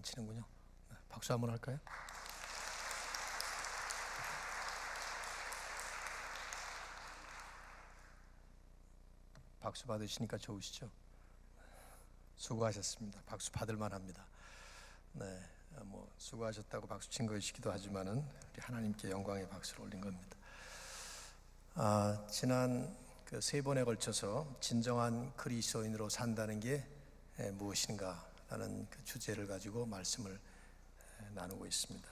치는군요. 박수 한번 할까요? 박수 받으시니까 좋으시죠? 수고하셨습니다. 박수 받을 만합니다. 네, 수고하셨다고 박수 친 것이기도 하지만은 우리 하나님께 영광의 박수를 올린 겁니다. 지난 그 3번에 걸쳐서 진정한 그리스도인으로 산다는 게 무엇인가라는 그 주제를 가지고 말씀을 나누고 있습니다.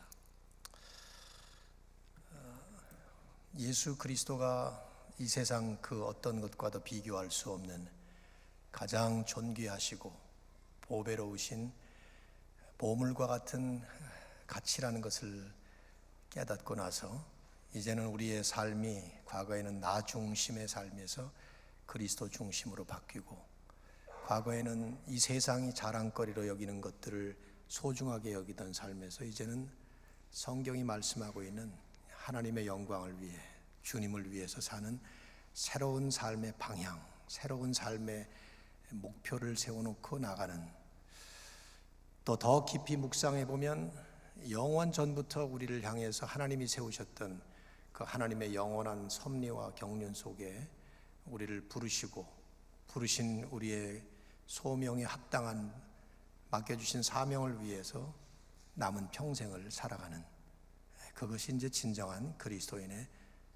예수 그리스도가 이 세상 그 어떤 것과도 비교할 수 없는 가장 존귀하시고 보배로우신 보물과 같은 가치라는 것을 깨닫고 나서 이제는 우리의 삶이 과거에는 나 중심의 삶에서 그리스도 중심으로 바뀌고, 과거에는 이 세상이 자랑거리로 여기는 것들을 소중하게 여기던 삶에서 이제는 성경이 말씀하고 있는 하나님의 영광을 위해, 주님을 위해서 사는 새로운 삶의 방향, 새로운 삶의 목표를 세워놓고 나가는, 또 더 깊이 묵상해 보면 영원 전부터 우리를 향해서 하나님이 세우셨던 그 하나님의 영원한 섭리와 경륜 속에 우리를 부르신 우리의 소명에 합당한 맡겨주신 사명을 위해서 남은 평생을 살아가는, 그것이 이제 진정한 그리스도인의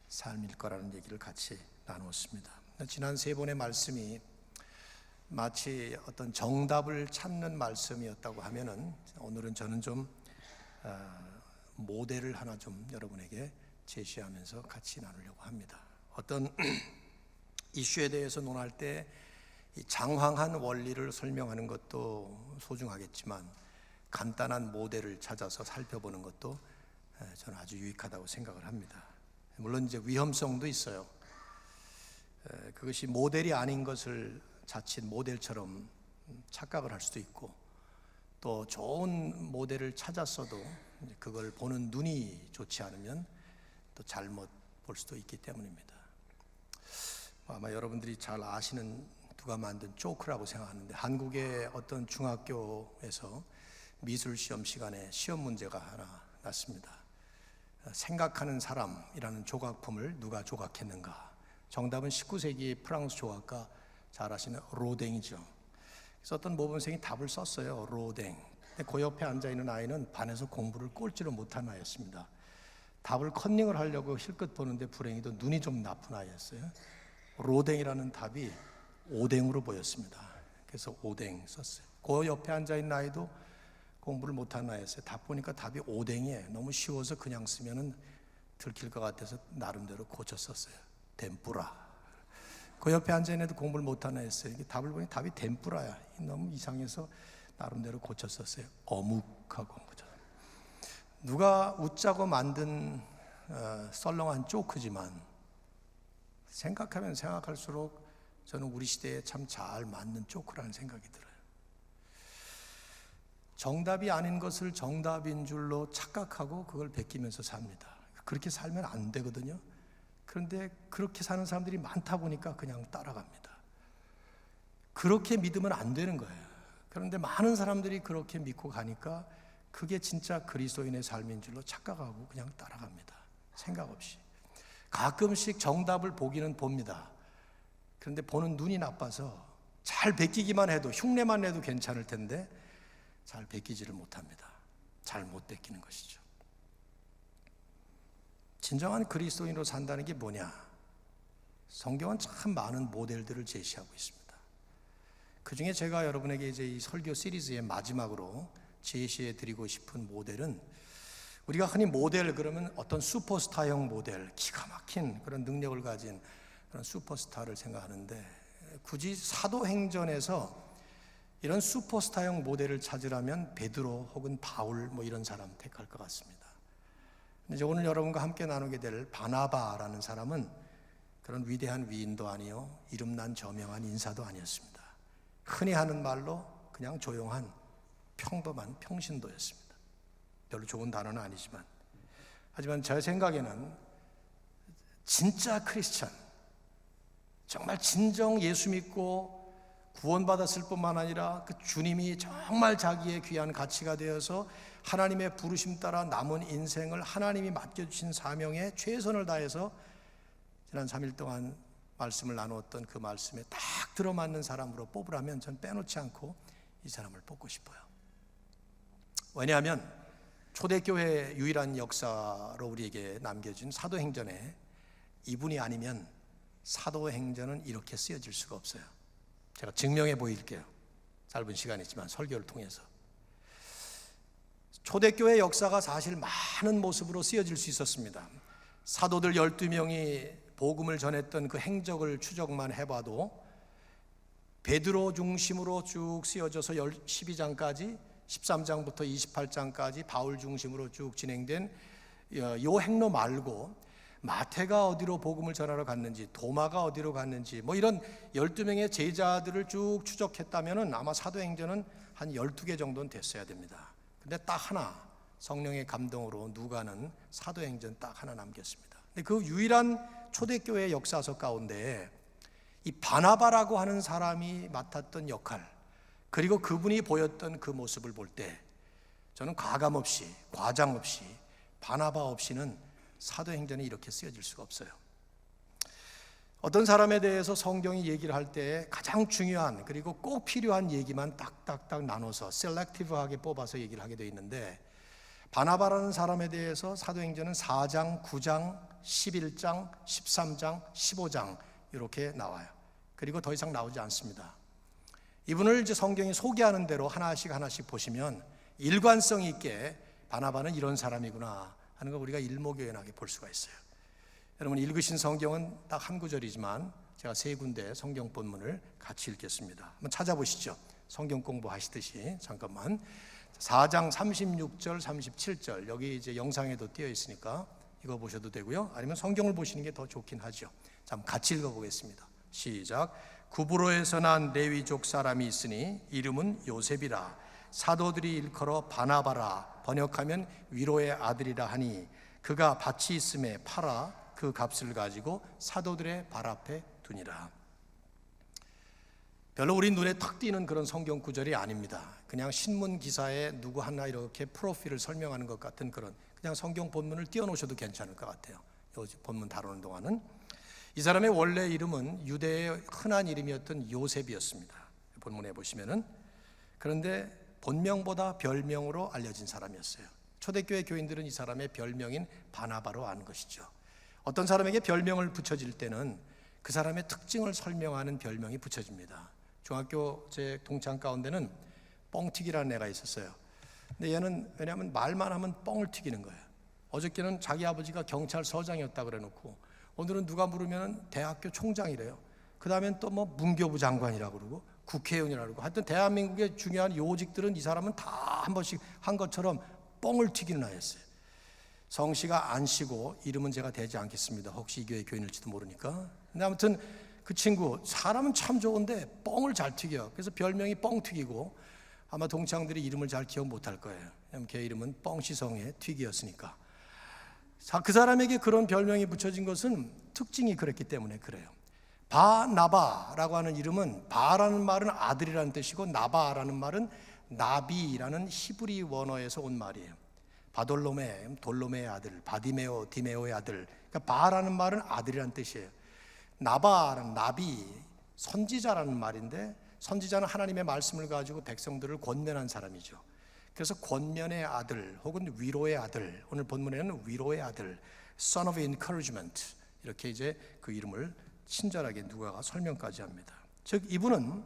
삶일 거라는 얘기를 같이 나누었습니다. 지난 3번의 말씀이 마치 어떤 정답을 찾는 말씀이었다고 하면은, 오늘은 저는 좀 모델을 하나 좀 여러분에게 제시하면서 같이 나누려고 합니다. 어떤 이슈에 대해서 논할 때 이 장황한 원리를 설명하는 것도 소중하겠지만, 간단한 모델을 찾아서 살펴보는 것도 저는 아주 유익하다고 생각을 합니다. 물론 이제 위험성도 있어요. 그것이 모델이 아닌 것을 자칫 모델처럼 착각을 할 수도 있고, 또 좋은 모델을 찾았어도 그걸 보는 눈이 좋지 않으면 또 잘못 볼 수도 있기 때문입니다. 아마 여러분들이 잘 아시는 누가 만든 조크라고 생각하는데, 한국의 어떤 중학교에서 미술시험 시간에 시험 문제가 하나 났습니다. 생각하는 사람이라는 조각품을 누가 조각했는가. 정답은 19세기 프랑스 조각가 잘 아시는 로댕이죠. 그래서 어떤 모범생이 답을 썼어요. 로댕. 근데 그 옆에 앉아있는 아이는 반에서 공부를 꼴찌로 못한 아이였습니다. 답을 컨닝을 하려고 힐끗 보는데 불행히도 눈이 좀 나쁜 아이였어요. 로댕이라는 답이 오뎅으로 보였습니다. 그래서 오뎅 썼어요. 그 옆에 앉아있는 아이도 공부를 못한 아이였어요. 답 보니까 답이 오뎅이에요. 너무 쉬워서 그냥 쓰면은 들킬 것 같아서 나름대로 고쳤었어요. 덴뿌라. 그 옆에 앉아있는 애도 공부를 못한 아이였어요. 답을 보니 답이 덴뿌라야. 너무 이상해서 나름대로 고쳤었어요. 어묵하고. 누가 웃자고 만든 썰렁한 조크지만, 생각하면 생각할수록 저는 우리 시대에 참 잘 맞는 조크라는 생각이 들어요. 정답이 아닌 것을 정답인 줄로 착각하고 그걸 베끼면서 삽니다. 그렇게 살면 안 되거든요. 그런데 그렇게 사는 사람들이 많다 보니까 그냥 따라갑니다. 그렇게 믿으면 안 되는 거예요. 그런데 많은 사람들이 그렇게 믿고 가니까 그게 진짜 그리스도인의 삶인 줄로 착각하고 그냥 따라갑니다. 생각 없이. 가끔씩 정답을 보기는 봅니다. 그런데 보는 눈이 나빠서 잘 베끼기만 해도, 흉내만 내도 괜찮을 텐데 잘 베끼지를 못합니다. 잘 못 베끼는 것이죠. 진정한 그리스도인으로 산다는 게 뭐냐? 성경은 참 많은 모델들을 제시하고 있습니다. 그 중에 제가 여러분에게 이제 이 설교 시리즈의 마지막으로 제시해 드리고 싶은 모델은, 우리가 흔히 모델 그러면 어떤 슈퍼스타형 모델, 기가 막힌 그런 능력을 가진 그런 슈퍼스타를 생각하는데, 굳이 사도행전에서 이런 슈퍼스타형 모델을 찾으라면 베드로 혹은 바울 이런 사람 택할 것 같습니다. 근데 이제 오늘 여러분과 함께 나누게 될 바나바라는 사람은 그런 위대한 위인도 아니요, 이름난 저명한 인사도 아니었습니다. 흔히 하는 말로 그냥 조용한 평범한 평신도였습니다. 별로 좋은 단어는 아니지만, 하지만 제 생각에는 진짜 크리스찬, 정말 진정 예수 믿고 구원받았을 뿐만 아니라 그 주님이 정말 자기의 귀한 가치가 되어서 하나님의 부르심 따라 남은 인생을 하나님이 맡겨주신 사명에 최선을 다해서 지난 3일 동안 말씀을 나누었던 그 말씀에 딱 들어맞는 사람으로 뽑으라면 전 빼놓지 않고 이 사람을 뽑고 싶어요. 왜냐하면 초대교회의 유일한 역사로 우리에게 남겨진 사도행전에 이분이 아니면 사도행전은 이렇게 쓰여질 수가 없어요. 제가 증명해 보일게요. 짧은 시간이지만 설교를 통해서. 초대교회 역사가 사실 많은 모습으로 쓰여질 수 있었습니다. 사도들 12명이 복음을 전했던 그 행적을 추적만 해봐도 베드로 중심으로 쭉 쓰여져서 12장까지 13장부터 28장까지 바울 중심으로 쭉 진행된 요 행로 말고 마태가 어디로 복음을 전하러 갔는지, 도마가 어디로 갔는지, 뭐 이런 12명의 제자들을 쭉 추적했다면 아마 사도행전은 한 12개 정도는 됐어야 됩니다. 근데 딱 하나, 성령의 감동으로 누가는 사도행전 딱 하나 남겼습니다. 근데 그 유일한 초대교회 역사서 가운데 이 바나바라고 하는 사람이 맡았던 역할, 그리고 그분이 보였던 그 모습을 볼 때 저는 가감 없이, 과장 없이, 바나바 없이는 사도행전이 이렇게 쓰여질 수가 없어요. 어떤 사람에 대해서 성경이 얘기를 할 때 가장 중요한 그리고 꼭 필요한 얘기만 딱딱딱 나눠서 셀렉티브하게 뽑아서 얘기를 하게 되어 있는데, 바나바라는 사람에 대해서 사도행전은 4장, 9장, 11장, 13장, 15장 이렇게 나와요. 그리고 더 이상 나오지 않습니다. 이분을 이제 성경이 소개하는 대로 하나씩 보시면 일관성 있게 바나바는 이런 사람이구나 하는 걸 우리가 일목요연하게 볼 수가 있어요. 여러분 읽으신 성경은 딱 한 구절이지만 제가 세 군데 성경 본문을 같이 읽겠습니다. 한번 찾아보시죠. 성경 공부하시듯이 잠깐만. 4장 36절, 37절 여기 이제 영상에도 띄어 있으니까 이거 보셔도 되고요. 아니면 성경을 보시는 게 더 좋긴 하죠. 자, 한번 같이 읽어보겠습니다. 시작. 구브로에서 난 레위족 사람이 있으니 이름은 요셉이라. 사도들이 일컬어 바나바라, 번역하면 위로의 아들이라 하니 그가 밭이 있음에 팔아 그 값을 가지고 사도들의 발 앞에 두니라. 별로 우리 눈에 탁 띄는 그런 성경 구절이 아닙니다. 그냥 신문 기사에 누구 하나 이렇게 프로필을 설명하는 것 같은 그냥 성경 본문을 띄워놓으셔도 괜찮을 것 같아요. 이 본문 다루는 동안은. 이 사람의 원래 이름은 유대의 흔한 이름이었던 요셉이었습니다. 본문에 보시면은. 그런데 본명보다 별명으로 알려진 사람이었어요. 초대교회 교인들은 이 사람의 별명인 바나바로 아는 것이죠. 어떤 사람에게 별명을 붙여질 때는 그 사람의 특징을 설명하는 별명이 붙여집니다. 중학교 제 동창 가운데는 뻥튀기라는 애가 있었어요. 근데 얘는 왜냐하면 말만 하면 뻥을 튀기는 거예요. 어저께는 자기 아버지가 경찰서장이었다 그래놓고 오늘은 누가 물으면 대학교 총장이래요. 그 다음엔 또 뭐 문교부 장관이라고 그러고 국회의원이라고 그러고, 하여튼 대한민국의 중요한 요직들은 이 사람은 다 한 번씩 한 것처럼 뻥을 튀기는 아이였어요. 성씨가 안씨고 이름은 제가 대지 않겠습니다. 혹시 이 교회 교인일지도 모르니까. 근데 아무튼 그 친구 사람은 참 좋은데 뻥을 잘 튀겨. 그래서 별명이 뻥튀기고, 아마 동창들이 이름을 잘 기억 못할 거예요. 왜냐하면 걔 이름은 뻥시성의 튀기였으니까. 자, 그 사람에게 그런 별명이 붙여진 것은 특징이 그랬기 때문에 그래요. 바나바라고 하는 이름은, 바라는 말은 아들이라는 뜻이고 나바라는 말은 나비라는 히브리 원어에서 온 말이에요. 바돌로메, 돌로메의 아들, 바디메오, 디메오의 아들. 그러니까 바라는 말은 아들이라는 뜻이에요. 나바는 나비, 선지자라는 말인데, 선지자는 하나님의 말씀을 가지고 백성들을 권면한 사람이죠. 그래서 권면의 아들 혹은 위로의 아들, 오늘 본문에는 위로의 아들, son of encouragement, 이렇게 이제 그 이름을 친절하게 누가가 설명까지 합니다. 즉 이분은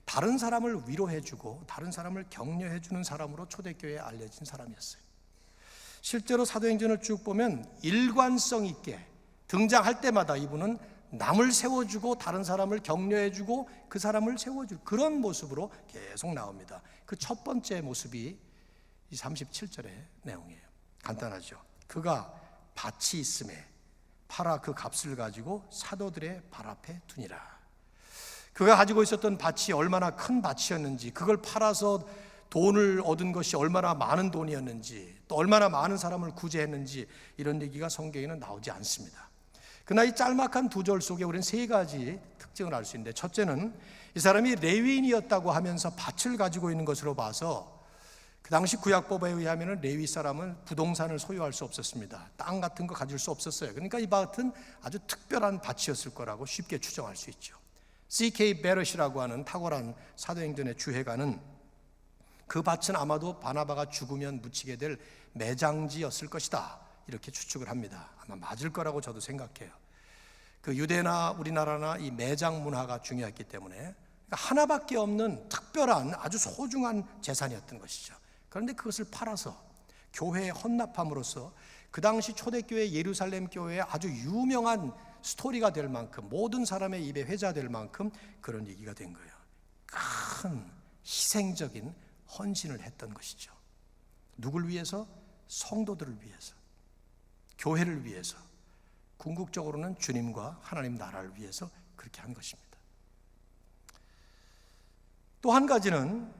다른 사람을 위로해주고 다른 사람을 격려해주는 사람으로 초대교회에 알려진 사람이었어요. 실제로 사도행전을 쭉 보면 일관성 있게 등장할 때마다 이분은 남을 세워주고 다른 사람을 격려해주고 그 사람을 세워줄 그런 모습으로 계속 나옵니다. 그 첫 번째 모습이 이 37절의 내용이에요. 간단하죠. 그가 밭이 있음에 팔아 그 값을 가지고 사도들의 발 앞에 두니라. 그가 가지고 있었던 밭이 얼마나 큰 밭이었는지, 그걸 팔아서 돈을 얻은 것이 얼마나 많은 돈이었는지, 또 얼마나 많은 사람을 구제했는지, 이런 얘기가 성경에는 나오지 않습니다. 그러나 이 짤막한 두 절 속에 우리는 세 가지 특징을 알 수 있는데, 첫째는 이 사람이 레위인이었다고 하면서 밭을 가지고 있는 것으로 봐서 그 당시 구약법에 의하면 레위 사람은 부동산을 소유할 수 없었습니다. 땅 같은 거 가질 수 없었어요. 그러니까 이 밭은 아주 특별한 밭이었을 거라고 쉽게 추정할 수 있죠. C.K. 베럿이라고 하는 탁월한 사도행전의 주해가는 그 밭은 아마도 바나바가 죽으면 묻히게 될 매장지였을 것이다, 이렇게 추측을 합니다. 아마 맞을 거라고 저도 생각해요. 그 유대나 우리나라나 이 매장 문화가 중요했기 때문에, 그러니까 하나밖에 없는 특별한 아주 소중한 재산이었던 것이죠. 그런데 그것을 팔아서 교회에 헌납함으로써 그 당시 초대교회 예루살렘 교회에 아주 유명한 스토리가 될 만큼, 모든 사람의 입에 회자될 만큼 그런 얘기가 된 거예요. 큰 희생적인 헌신을 했던 것이죠. 누굴 위해서? 성도들을 위해서, 교회를 위해서, 궁극적으로는 주님과 하나님 나라를 위해서 그렇게 한 것입니다. 또 한 가지는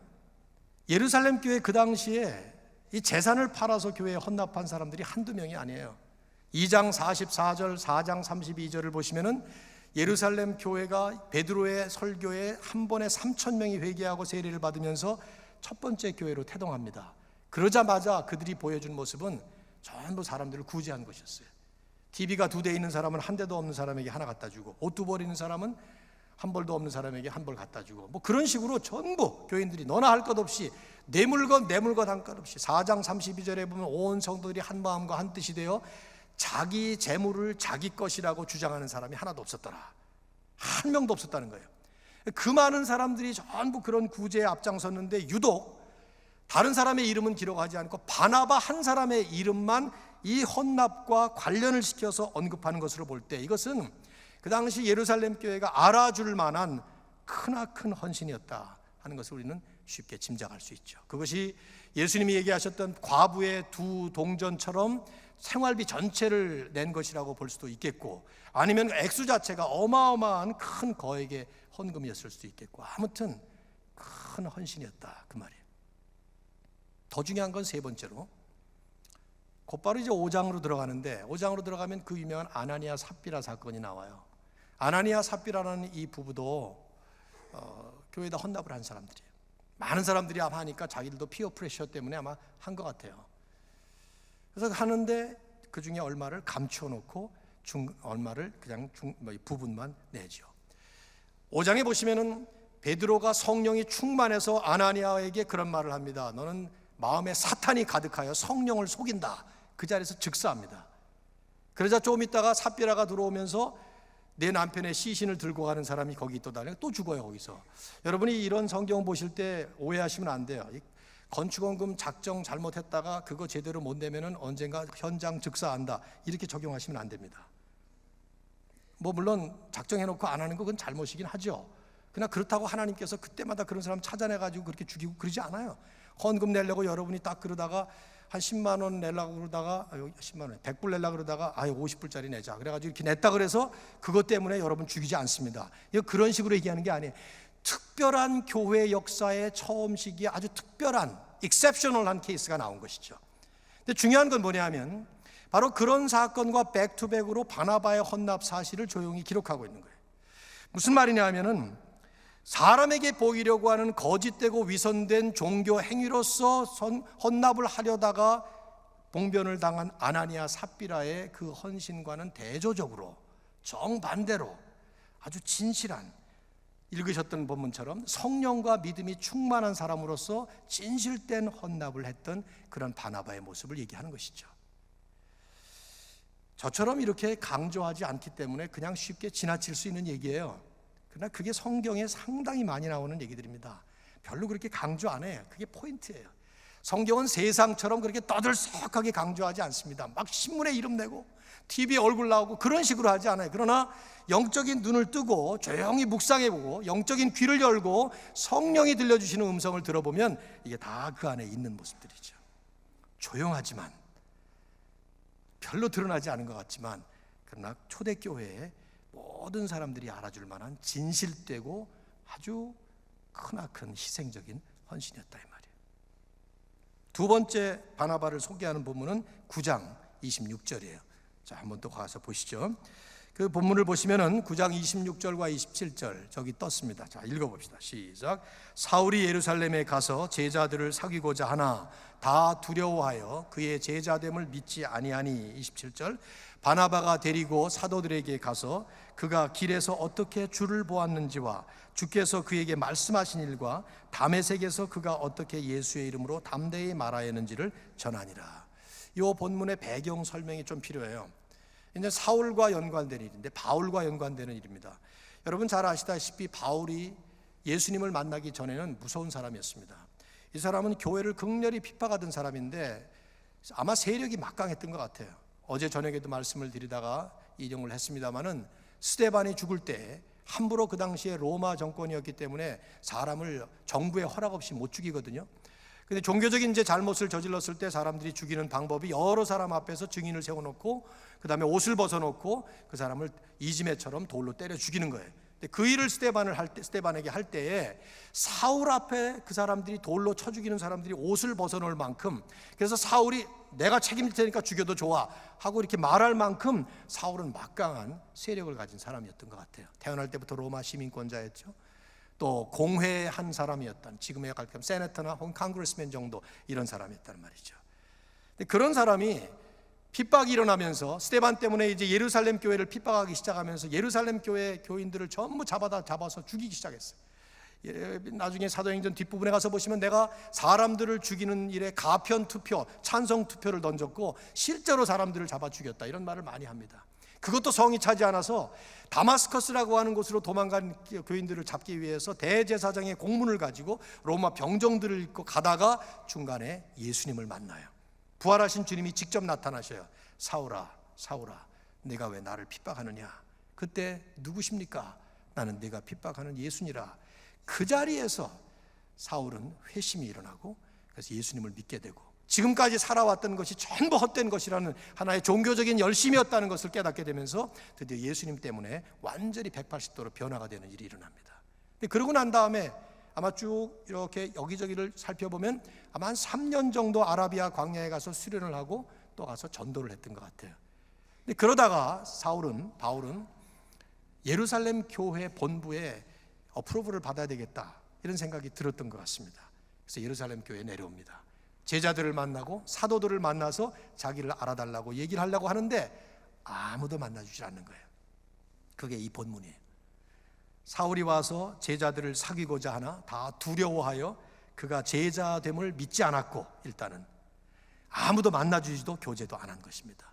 예루살렘 교회 그 당시에 이 재산을 팔아서 교회에 헌납한 사람들이 한두 명이 아니에요. 2장 44절, 4장 32절을 보시면은 예루살렘 교회가 베드로의 설교에 한 번에 3,000명이 회개하고 세례를 받으면서 첫 번째 교회로 태동합니다. 그러자마자 그들이 보여준 모습은 전부 사람들을 구제한 것이었어요. TV가 2대 있는 사람은 한 대도 없는 사람에게 하나 갖다 주고, 옷 2벌 있는 사람은 한 벌도 없는 사람에게 한 벌 갖다 주고, 뭐 그런 식으로 전부 교인들이 너나 할 것 없이 내 물건 한 것 없이, 4장 32절에 보면 온 성도들이 한 마음과 한 뜻이 되어 자기 재물을 자기 것이라고 주장하는 사람이 하나도 없었더라. 한 명도 없었다는 거예요. 그 많은 사람들이 전부 그런 구제에 앞장섰는데 유독 다른 사람의 이름은 기록하지 않고 바나바 한 사람의 이름만 이 헌납과 관련을 시켜서 언급하는 것으로 볼 때, 이것은 그 당시 예루살렘 교회가 알아줄 만한 크나큰 헌신이었다 하는 것을 우리는 쉽게 짐작할 수 있죠. 그것이 예수님이 얘기하셨던 과부의 2 동전처럼 생활비 전체를 낸 것이라고 볼 수도 있겠고, 아니면 액수 자체가 어마어마한 큰 거액의 헌금이었을 수도 있겠고, 아무튼 큰 헌신이었다 그 말이에요. 더 중요한 건 세 번째로, 곧바로 이제 5장으로 들어가는데, 5장으로 들어가면 그 유명한 아나니아 삽비라 사건이 나와요. 아나니아 삽비라는 이 부부도 교회에다 헌납을 한 사람들이에요. 많은 사람들이 아마 하니까 자기들도 피어 프레셔 때문에 아마 한 것 같아요. 그래서 하는데 그 중에 얼마를 감추어 놓고 얼마를 그냥 부분만 내죠. 5장에 보시면은 베드로가 성령이 충만해서 아나니아에게 그런 말을 합니다. 너는 마음에 사탄이 가득하여 성령을 속인다. 그 자리에서 즉사합니다. 그러자 조금 있다가 삽비라가 들어오면서 내 남편의 시신을 들고 가는 사람이 거기 있더라고요. 또 죽어요 거기서. 여러분이 이런 성경 보실 때 오해하시면 안 돼요. 건축원금 작정 잘못했다가 그거 제대로 못 내면은 언젠가 현장 즉사한다, 이렇게 적용하시면 안 됩니다. 뭐 물론 작정해놓고 안 하는 건 그건 잘못이긴 하죠. 그러나 그렇다고 하나님께서 그때마다 그런 사람 찾아내가지고 그렇게 죽이고 그러지 않아요. 헌금 내려고 여러분이 딱 그러다가 한 10만 원 내려고 그러다가 10만 원, 100불 내려고 그러다가 50불짜리 내자 그래가지고 이렇게 냈다 그래서 그것 때문에 여러분 죽이지 않습니다. 이거 그런 식으로 얘기하는 게 아니에요. 특별한 교회 역사의 처음 시기에 아주 특별한 exceptional한 케이스가 나온 것이죠. 근데 중요한 건 뭐냐면 바로 그런 사건과 백투백으로 바나바의 헌납 사실을 조용히 기록하고 있는 거예요. 무슨 말이냐 하면은 사람에게 보이려고 하는 거짓되고 위선된 종교 행위로서 헌납을 하려다가 봉변을 당한 아나니아 삽비라의 그 헌신과는 대조적으로 정반대로 아주 진실한, 읽으셨던 본문처럼 성령과 믿음이 충만한 사람으로서 진실된 헌납을 했던 그런 바나바의 모습을 얘기하는 것이죠. 저처럼 이렇게 강조하지 않기 때문에 그냥 쉽게 지나칠 수 있는 얘기예요. 그러나 그게 성경에 상당히 많이 나오는 얘기들입니다. 별로 그렇게 강조 안 해요. 그게 포인트예요. 성경은 세상처럼 그렇게 떠들썩하게 강조하지 않습니다. 막 신문에 이름 내고 TV에 얼굴 나오고 그런 식으로 하지 않아요. 그러나 영적인 눈을 뜨고 조용히 묵상해보고 영적인 귀를 열고 성령이 들려주시는 음성을 들어보면 이게 다 그 안에 있는 모습들이죠. 조용하지만, 별로 드러나지 않은 것 같지만, 그러나 초대교회에 모든 사람들이 알아줄 만한 진실되고 아주 크나큰 희생적인 헌신이었다 이 말이에요. 두 번째 바나바를 소개하는 본문은 9장 26절이에요. 자, 한번 또 가서 보시죠. 그 본문을 보시면은 9장 26절과 27절 저기 떴습니다. 자, 읽어봅시다. 시작. 사울이 예루살렘에 가서 제자들을 사귀고자 하나 다 두려워하여 그의 제자됨을 믿지 아니하니. 27절. 바나바가 데리고 사도들에게 가서 그가 길에서 어떻게 주를 보았는지와 주께서 그에게 말씀하신 일과 다메섹에서 그가 어떻게 예수의 이름으로 담대히 말하였는지를 전하니라. 이 본문의 배경 설명이 좀 필요해요. 이제 사울과 연관된 일인데, 바울과 연관되는 일입니다. 여러분 잘 아시다시피 바울이 예수님을 만나기 전에는 무서운 사람이었습니다. 이 사람은 교회를 극렬히 핍박하던 사람인데 아마 세력이 막강했던 것 같아요. 어제 저녁에도 말씀을 드리다가 인용을 했습니다마는 스데반이 죽을 때 함부로, 그 당시에 로마 정권이었기 때문에 사람을 정부의 허락 없이 못 죽이거든요. 근데 종교적인 이제 잘못을 저질렀을 때 사람들이 죽이는 방법이 여러 사람 앞에서 증인을 세워놓고 그 다음에 옷을 벗어놓고 그 사람을 이지매처럼 돌로 때려 죽이는 거예요. 근데 그 일을 스데반에게 할 때에 사울 앞에 그 사람들이 돌로 쳐 죽이는 사람들이 옷을 벗어놓을 만큼, 그래서 사울이 내가 책임질 테니까 죽여도 좋아 하고 이렇게 말할 만큼 사울은 막강한 세력을 가진 사람이었던 것 같아요. 태어날 때부터 로마 시민권자였죠. 또 공회한 사람이었던, 지금의 갈까면 세네터나 혹은 컨그레스맨 정도 이런 사람이었다는 말이죠. 근데 그런 사람이 핍박이 일어나면서 스데반 때문에 이제 예루살렘 교회를 핍박하기 시작하면서 예루살렘 교회 교인들을 전부 잡아서 죽이기 시작했어요. 나중에 사도행전 뒷부분에 가서 보시면 내가 사람들을 죽이는 일에 가편 투표, 찬성 투표를 던졌고 실제로 사람들을 잡아 죽였다, 이런 말을 많이 합니다. 그것도 성이 차지 않아서 다마스커스라고 하는 곳으로 도망간 교인들을 잡기 위해서 대제사장의 공문을 가지고 로마 병정들을 입고 가다가 중간에 예수님을 만나요. 부활하신 주님이 직접 나타나셔요. 사울아, 사울아, 내가 왜 나를 핍박하느냐? 그때 누구십니까? 나는 내가 핍박하는 예수니라. 그 자리에서 사울은 회심이 일어나고 그래서 예수님을 믿게 되고 지금까지 살아왔던 것이 전부 헛된 것이라는 하나의 종교적인 열심이었다는 것을 깨닫게 되면서 드디어 예수님 때문에 완전히 180도로 변화가 되는 일이 일어납니다. 근데 그러고 난 다음에 아마 쭉 이렇게 여기저기를 살펴보면 아마 한 3년 정도 아라비아 광야에 가서 수련을 하고 또 가서 전도를 했던 것 같아요. 근데 그러다가 바울은 예루살렘 교회 본부에 어프로브를 받아야 되겠다, 이런 생각이 들었던 것 같습니다. 그래서 예루살렘 교회에 내려옵니다. 제자들을 만나고 사도들을 만나서 자기를 알아달라고 얘기를 하려고 하는데 아무도 만나주지 않는 거예요. 그게 이 본문이에요. 사울이 와서 제자들을 사귀고자 하나 다 두려워하여 그가 제자됨을 믿지 않았고, 일단은 아무도 만나주지도 교제도 안 한 것입니다.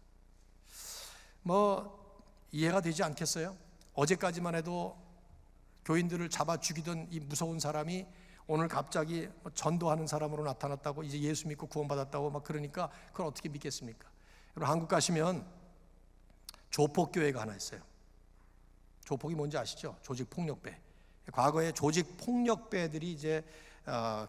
이해가 되지 않겠어요? 어제까지만 해도 교인들을 잡아 죽이던 이 무서운 사람이 오늘 갑자기 전도하는 사람으로 나타났다고, 이제 예수 믿고 구원받았다고 막 그러니까 그걸 어떻게 믿겠습니까? 여러분 한국 가시면 조폭교회가 하나 있어요. 조폭이 뭔지 아시죠? 조직폭력배. 과거에 조직폭력배들이 이제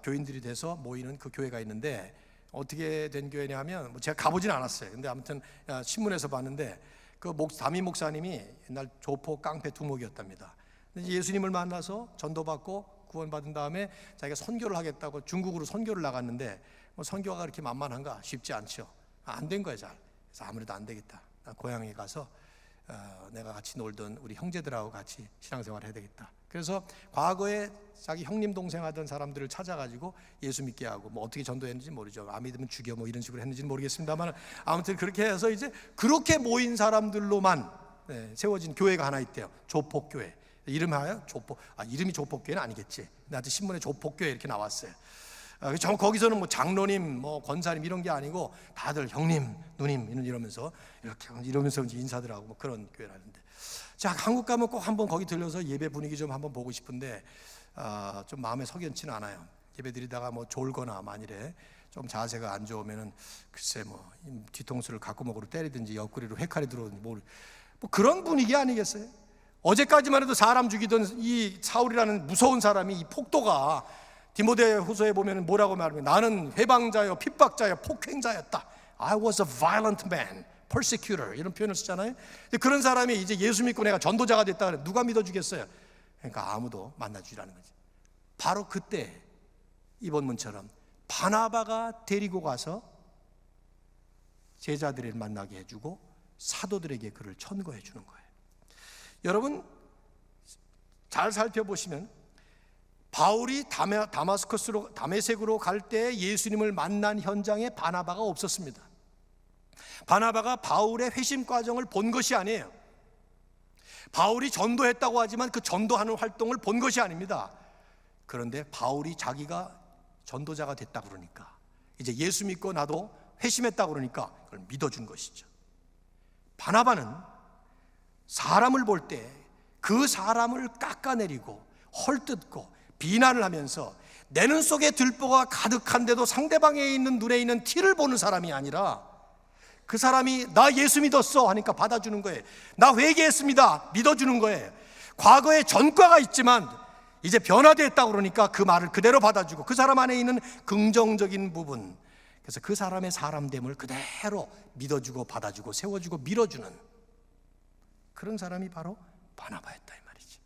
교인들이 돼서 모이는 그 교회가 있는데 어떻게 된 교회냐면 제가 가보진 않았어요. 근데 아무튼 신문에서 봤는데 그 담임 목사님이 옛날 조폭 깡패 두목이었답니다. 근데 예수님을 만나서 전도받고 구원받은 다음에 자기가 선교를 하겠다고 중국으로 선교를 나갔는데 선교가 그렇게 만만한가? 쉽지 않죠. 안 된 거예요, 잘. 그래서 아무래도 안 되겠다. 고향에 가서 내가 같이 놀던 우리 형제들하고 같이 신앙생활을 해야 되겠다. 그래서 과거에 자기 형님 동생 하던 사람들을 찾아가지고 예수 믿게 하고 어떻게 전도했는지 모르죠. 안 믿으면 죽여 이런 식으로 했는지는 모르겠습니다만 아무튼 그렇게 해서 이제 그렇게 모인 사람들로만 세워진 교회가 하나 있대요. 조폭교회. 이름하여 이름이 조폭교회는 아니겠지. 나한테 신문에 조폭교회 이렇게 나왔어요. 거기서는 장로님, 권사님 이런 게 아니고 다들 형님, 누님 이러면서 이제 인사들 하고 그런 교회라는데. 자, 한국 가면 꼭 한번 거기 들려서 예배 분위기 좀 한번 보고 싶은데 좀 마음에 석연치는 않아요. 예배 드리다가 졸거나 만일에 좀 자세가 안 좋으면은 글쎄 뒤통수를 갖구멍으로 때리든지 옆구리로 회칼이 들어오든지 그런 분위기 아니겠어요? 어제까지만 해도 사람 죽이던 이 사울이라는 무서운 사람이, 이 폭도가 디모데후서에 보면 뭐라고 말하면 나는 회방자여 핍박자여 폭행자였다. I was a violent man, persecutor 이런 표현을 쓰잖아요. 근데 그런 사람이 이제 예수 믿고 내가 전도자가 됐다 그래 누가 믿어주겠어요? 그러니까 아무도 만나주라는 거지. 바로 그때 이 본문처럼 바나바가 데리고 가서 제자들을 만나게 해주고 사도들에게 그를 천거해 주는 거예요. 여러분 잘 살펴보시면 바울이 다메섹으로 갈 때 예수님을 만난 현장에 바나바가 없었습니다. 바나바가 바울의 회심 과정을 본 것이 아니에요. 바울이 전도했다고 하지만 그 전도하는 활동을 본 것이 아닙니다. 그런데 바울이 자기가 전도자가 됐다 그러니까, 이제 예수 믿고 나도 회심했다 그러니까 그걸 믿어준 것이죠. 바나바는 사람을 볼 때 그 사람을 깎아내리고 헐뜯고 비난을 하면서 내 눈 속에 들보가 가득한데도 상대방에 있는 눈에 있는 티를 보는 사람이 아니라, 그 사람이 나 예수 믿었어 하니까 받아주는 거예요. 나 회개했습니다 믿어주는 거예요. 과거에 전과가 있지만 이제 변화됐다고 그러니까 그 말을 그대로 받아주고, 그 사람 안에 있는 긍정적인 부분, 그래서 그 사람의 사람됨을 그대로 믿어주고 받아주고 세워주고 밀어주는 그런 사람이 바로 바나바였다 이 말이지.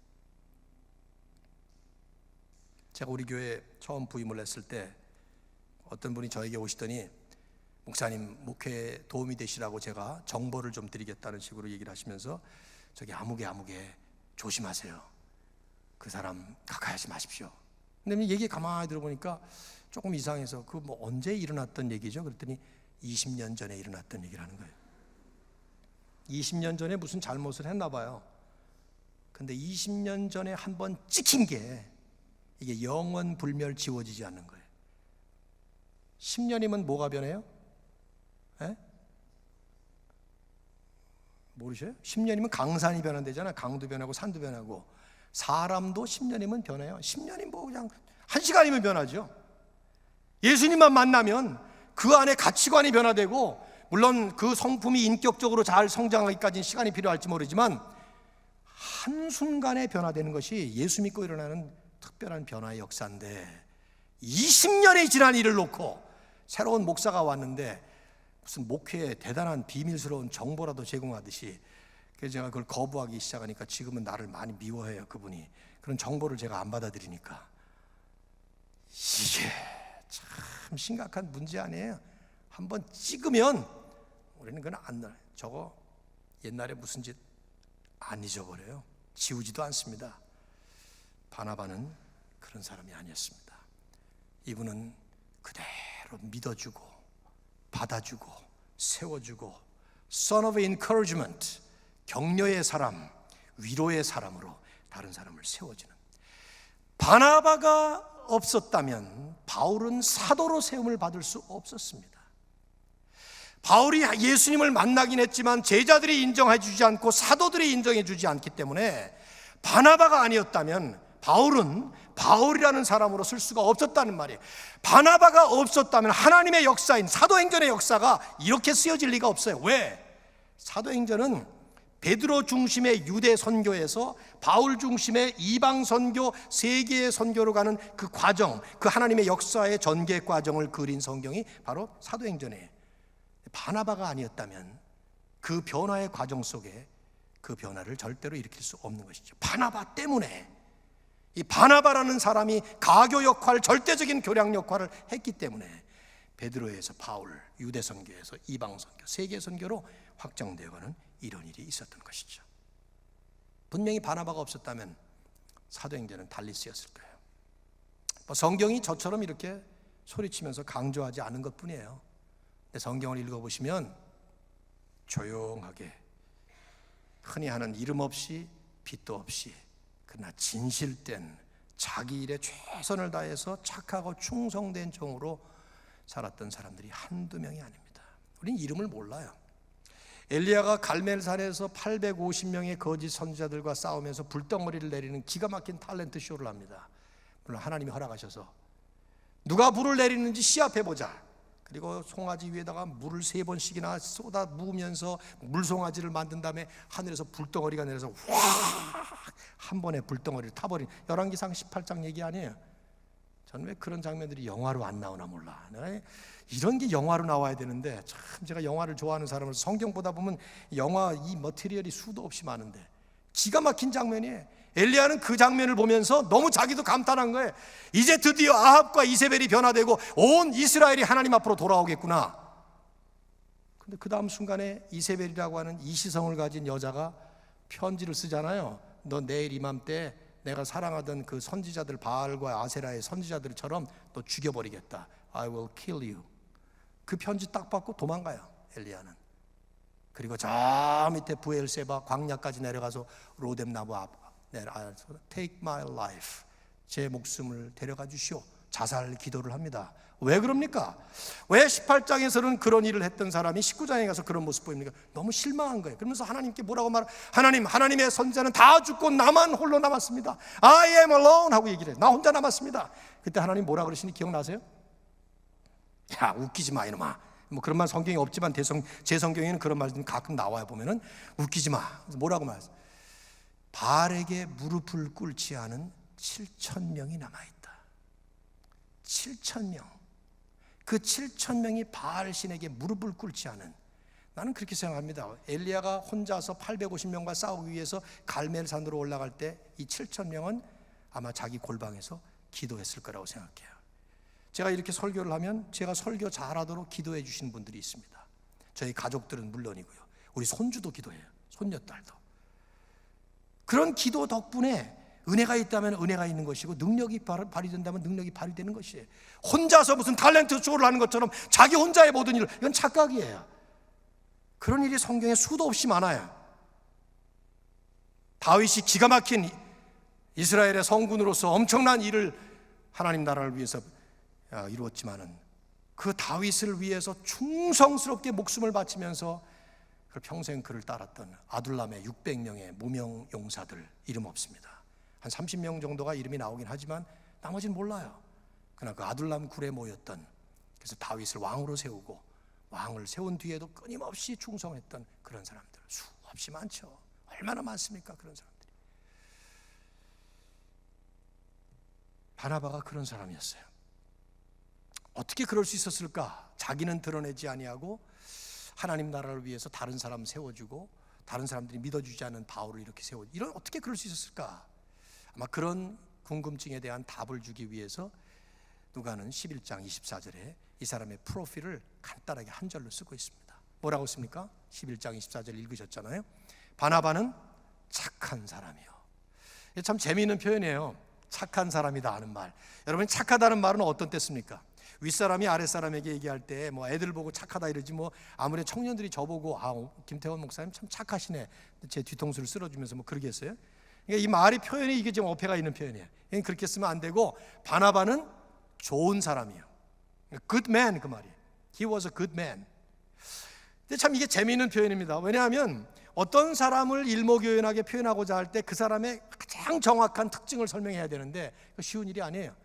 제가 우리 교회에 처음 부임을 했을 때 어떤 분이 저에게 오시더니, 목사님 목회에 도움이 되시라고 제가 정보를 좀 드리겠다는 식으로 얘기를 하시면서, 저기 아무개 조심하세요, 그 사람 가까이 하지 마십시오. 근데 얘기 가만히 들어보니까 조금 이상해서, 그 뭐 언제 일어났던 얘기죠? 그랬더니 20년 전에 일어났던 얘기를 하는 거예요. 20년 전에 무슨 잘못을 했나 봐요. 근데 20년 전에 한번 찍힌 게 이게 영원 불멸 지워지지 않는 거예요. 10년이면 뭐가 변해요? 에? 모르셔요? 10년이면 강산이 변한대잖아. 강도 변하고 산도 변하고, 사람도 10년이면 변해요. 10년이 뭐 그냥 1시간이면 변하죠. 예수님만 만나면 그 안에 가치관이 변화되고, 물론 그 성품이 인격적으로 잘 성장하기까지는 시간이 필요할지 모르지만 한순간에 변화되는 것이 예수 믿고 일어나는 특별한 변화의 역사인데, 20년이 지난 일을 놓고 새로운 목사가 왔는데 무슨 목회에 대단한 비밀스러운 정보라도 제공하듯이, 그래서 제가 그걸 거부하기 시작하니까 지금은 나를 많이 미워해요, 그분이. 그런 정보를 제가 안 받아들이니까. 이게 참 심각한 문제 아니에요? 한번 찍으면 우리는 그건 안, 저거 옛날에 무슨 짓 안 잊어버려요. 지우지도 않습니다. 바나바는 그런 사람이 아니었습니다. 이분은 그대로 믿어주고 받아주고 세워주고, son of encouragement, 격려의 사람, 위로의 사람으로 다른 사람을 세워주는. 바나바가 없었다면 바울은 사도로 세움을 받을 수 없었습니다. 바울이 예수님을 만나긴 했지만 제자들이 인정해 주지 않고 사도들이 인정해 주지 않기 때문에, 바나바가 아니었다면 바울은 바울이라는 사람으로 쓸 수가 없었다는 말이에요. 바나바가 없었다면 하나님의 역사인 사도행전의 역사가 이렇게 쓰여질 리가 없어요. 왜? 사도행전은 베드로 중심의 유대 선교에서 바울 중심의 이방 선교, 세계의 선교로 가는 그 과정, 그 하나님의 역사의 전개 과정을 그린 성경이 바로 사도행전이에요. 바나바가 아니었다면 그 변화의 과정 속에 그 변화를 절대로 일으킬 수 없는 것이죠. 바나바 때문에, 이 바나바라는 사람이 가교 역할, 절대적인 교량 역할을 했기 때문에 베드로에서 바울, 유대 선교에서 이방 선교, 세계 선교로 확장되어가는 이런 일이 있었던 것이죠. 분명히 바나바가 없었다면 사도행전은 달리 쓰였을 거예요. 성경이 저처럼 이렇게 소리치면서 강조하지 않은 것뿐이에요. 근데 성경을 읽어보시면 조용하게, 흔히 하는 이름 없이 빛도 없이, 그러나 진실된 자기 일에 최선을 다해서 착하고 충성된 종으로 살았던 사람들이 한두 명이 아닙니다. 우린 이름을 몰라요. 엘리야가 갈멜산에서 850명의 거짓 선지자들과 싸우면서 불덩어리를 내리는 기가 막힌 탤런트 쇼를 합니다. 물론 하나님이 허락하셔서 누가 불을 내리는지 시합해보자. 그리고 송아지 위에다가 물을 3번씩이나 쏟아 부으면서 물송아지를 만든 다음에 하늘에서 불덩어리가 내려서 확 한 번에 불덩어리를 타버린, 열왕기상 18장 얘기 아니에요. 저는 왜 그런 장면들이 영화로 안 나오나 몰라. 이런 게 영화로 나와야 되는데, 참 제가 영화를 좋아하는 사람을 성경 보다 보면 영화 이 머티리얼이 수도 없이 많은데 기가 막힌 장면이에요. 엘리야는 그 장면을 보면서 너무 자기도 감탄한 거예요. 이제 드디어 아합과 이세벨이 변화되고 온 이스라엘이 하나님 앞으로 돌아오겠구나. 근데 그 다음 순간에 이세벨이라고 하는 이시성을 가진 여자가 편지를 쓰잖아요. 너 내일 이맘때 내가 사랑하던 그 선지자들 바알과 아세라의 선지자들처럼 너 죽여버리겠다. I will kill you. 그 편지 딱 받고 도망가요, 엘리야는. 그리고 저 밑에 부엘세바 광야까지 내려가서 로뎀 나무 앞 내려가서 Take my life, 제 목숨을 데려가 주시오. 자살 기도를 합니다. 왜 그럽니까? 왜 18장에서는 그런 일을 했던 사람이 19장에 가서 그런 모습 보입니까? 너무 실망한 거예요. 그러면서 하나님께 뭐라고 하나님의 선지자는 다 죽고 나만 홀로 남았습니다. I am alone 하고 얘기를 해요. 나 혼자 남았습니다. 그때 하나님 뭐라 그러시니 기억나세요? 야, 웃기지 마 이놈아. 뭐 그런 말 성경에 없지만 제 성경에는 그런 말들이 가끔 나와요. 보면은 웃기지 마. 뭐라고 말했어요? 바알에게 무릎을 꿇지 않은 7,000명이 남아있다. 7,000명. 그 7,000명이 바알 신에게 무릎을 꿇지 않은, 나는 그렇게 생각합니다. 엘리야가 혼자서 850명과 싸우기 위해서 갈멜산으로 올라갈 때 이 7,000명은 아마 자기 골방에서 기도했을 거라고 생각해요. 제가 이렇게 설교를 하면 제가 설교 잘하도록 기도해 주시는 분들이 있습니다. 저희 가족들은 물론이고요, 우리 손주도 기도해요. 손녀딸도. 그런 기도 덕분에 은혜가 있다면 은혜가 있는 것이고, 능력이 발휘된다면 능력이 발휘되는 것이에요. 혼자서 무슨 탤런트 쇼를 하는 것처럼 자기 혼자의 모든 일, 이건 착각이에요. 그런 일이 성경에 수도 없이 많아요. 다윗이 기가 막힌 이스라엘의 성군으로서 엄청난 일을 하나님 나라를 위해서 이루었지만은, 그 다윗을 위해서 충성스럽게 목숨을 바치면서 평생 그를 따랐던 아둘람의 600명의 무명 용사들 이름 없습니다. 한 30명 정도가 이름이 나오긴 하지만 나머지는 몰라요. 그러나 그 아둘람 굴에 모였던, 그래서 다윗을 왕으로 세우고 왕을 세운 뒤에도 끊임없이 충성했던 그런 사람들 수없이 많죠. 얼마나 많습니까? 그런 사람들이. 바나바가 그런 사람이었어요. 어떻게 그럴 수 있었을까? 자기는 드러내지 아니하고 하나님 나라를 위해서 다른 사람 세워주고 다른 사람들이 믿어주지 않는 바울을 이렇게 세워, 이런 어떻게 그럴 수 있었을까? 아마 그런 궁금증에 대한 답을 주기 위해서 누가는 11장 24절에 이 사람의 프로필을 간단하게 한 절로 쓰고 있습니다. 뭐라고 씁니까? 11장 24절 읽으셨잖아요. 바나바는 착한 사람이요. 참 재미있는 표현이에요. 착한 사람이다 하는 말. 여러분, 착하다는 말은 어떤 때 씁니까? 윗사람이 아랫사람에게 얘기할 때 뭐 애들 보고 착하다 이러지, 뭐 아무리 청년들이 저보고 김태원 목사님 참 착하시네, 제 뒤통수를 쓸어주면서 뭐 그러겠어요? 그러니까 이 말이 표현이 이게 좀 어폐가 있는 표현이에요. 그렇게 쓰면 안 되고, 바나바는 좋은 사람이에요. Good man, 그 말이에요. He was a good man. 근데 참 이게 재미있는 표현입니다. 왜냐하면 어떤 사람을 일목요연하게 표현하고자 할 때 그 사람의 가장 정확한 특징을 설명해야 되는데 쉬운 일이 아니에요.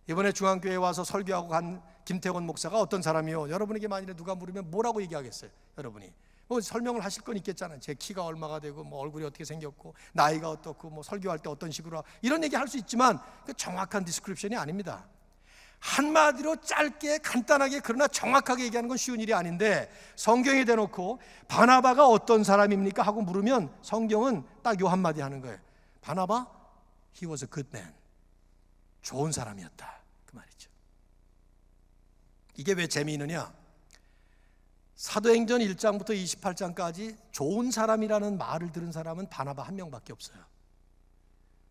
이번에 중앙교회에 와서 설교하고 간 김태원 목사가 어떤 사람이요? 여러분에게 만일에 누가 물으면 뭐라고 얘기하겠어요? 여러분이 뭐 설명을 하실 건 있겠잖아요. 제 키가 얼마가 되고 뭐 얼굴이 어떻게 생겼고 나이가 어떻고 뭐 설교할 때 어떤 식으로 이런 얘기 할 수 있지만 그 정확한 디스크립션이 아닙니다. 한마디로 짧게 간단하게 그러나 정확하게 얘기하는 건 쉬운 일이 아닌데, 성경에 대놓고 바나바가 어떤 사람입니까? 하고 물으면 성경은 딱 요 한마디 하는 거예요. 바나바, he was a good man. 좋은 사람이었다, 그 말이죠. 이게 왜 재미있느냐? 사도행전 1장부터 28장까지 좋은 사람이라는 말을 들은 사람은 바나바 한 명밖에 없어요.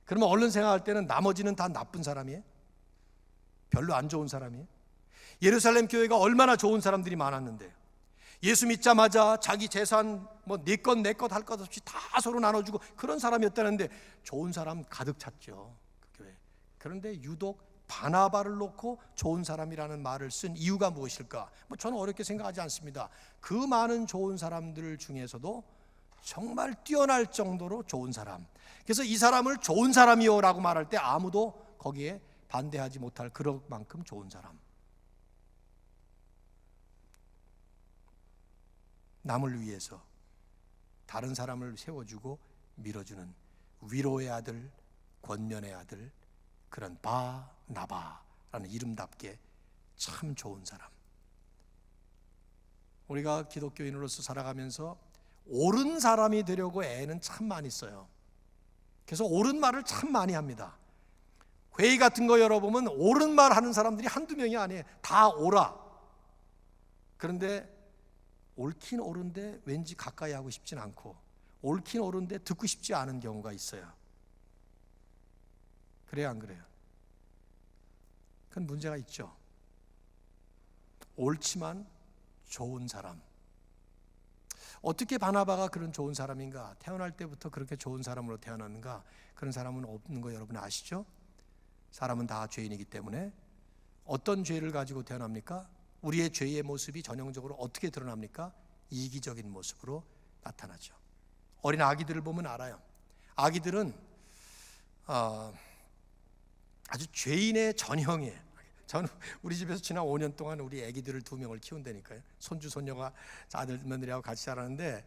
그러면 얼른 생각할 때는 나머지는 다 나쁜 사람이에요? 별로 안 좋은 사람이에요? 예루살렘 교회가 얼마나 좋은 사람들이 많았는데, 예수 믿자마자 자기 재산 뭐 네 것 내 것 할 것 없이 다 서로 나눠주고 그런 사람이었다는데 좋은 사람 가득 찼죠, 그 교회. 그런데 유독 바나바를 놓고 좋은 사람이라는 말을 쓴 이유가 무엇일까? 뭐 저는 어렵게 생각하지 않습니다. 그 많은 좋은 사람들 중에서도 정말 뛰어날 정도로 좋은 사람, 그래서 이 사람을 좋은 사람이요 라고 말할 때 아무도 거기에 반대하지 못할 그럴 만큼 좋은 사람. 남을 위해서 다른 사람을 세워주고 밀어주는 위로의 아들, 권면의 아들, 그런 바나바라는 이름답게 참 좋은 사람. 우리가 기독교인으로서 살아가면서 옳은 사람이 되려고 애는 참 많이 써요. 그래서 옳은 말을 참 많이 합니다. 회의 같은 거 열어보면 옳은 말 하는 사람들이 한두 명이 아니에요. 다 옳아. 그런데 옳긴 옳은데 왠지 가까이 하고 싶진 않고, 옳긴 옳은데 듣고 싶지 않은 경우가 있어요. 그래요, 안 그래요? 그건 문제가 있죠. 옳지만 좋은 사람. 어떻게 바나바가 그런 좋은 사람인가? 태어날 때부터 그렇게 좋은 사람으로 태어났는가? 그런 사람은 없는 거 여러분 아시죠? 사람은 다 죄인이기 때문에. 어떤 죄를 가지고 태어납니까? 우리의 죄의 모습이 전형적으로 어떻게 드러납니까? 이기적인 모습으로 나타나죠. 어린 아기들을 보면 알아요. 아기들은 아주 죄인의 전형이에요. 저는 우리 집에서 지난 5년 동안 우리 아기들을 2명을 키운다니까요. 손주 손녀가 아들 며느리하고 같이 자라는데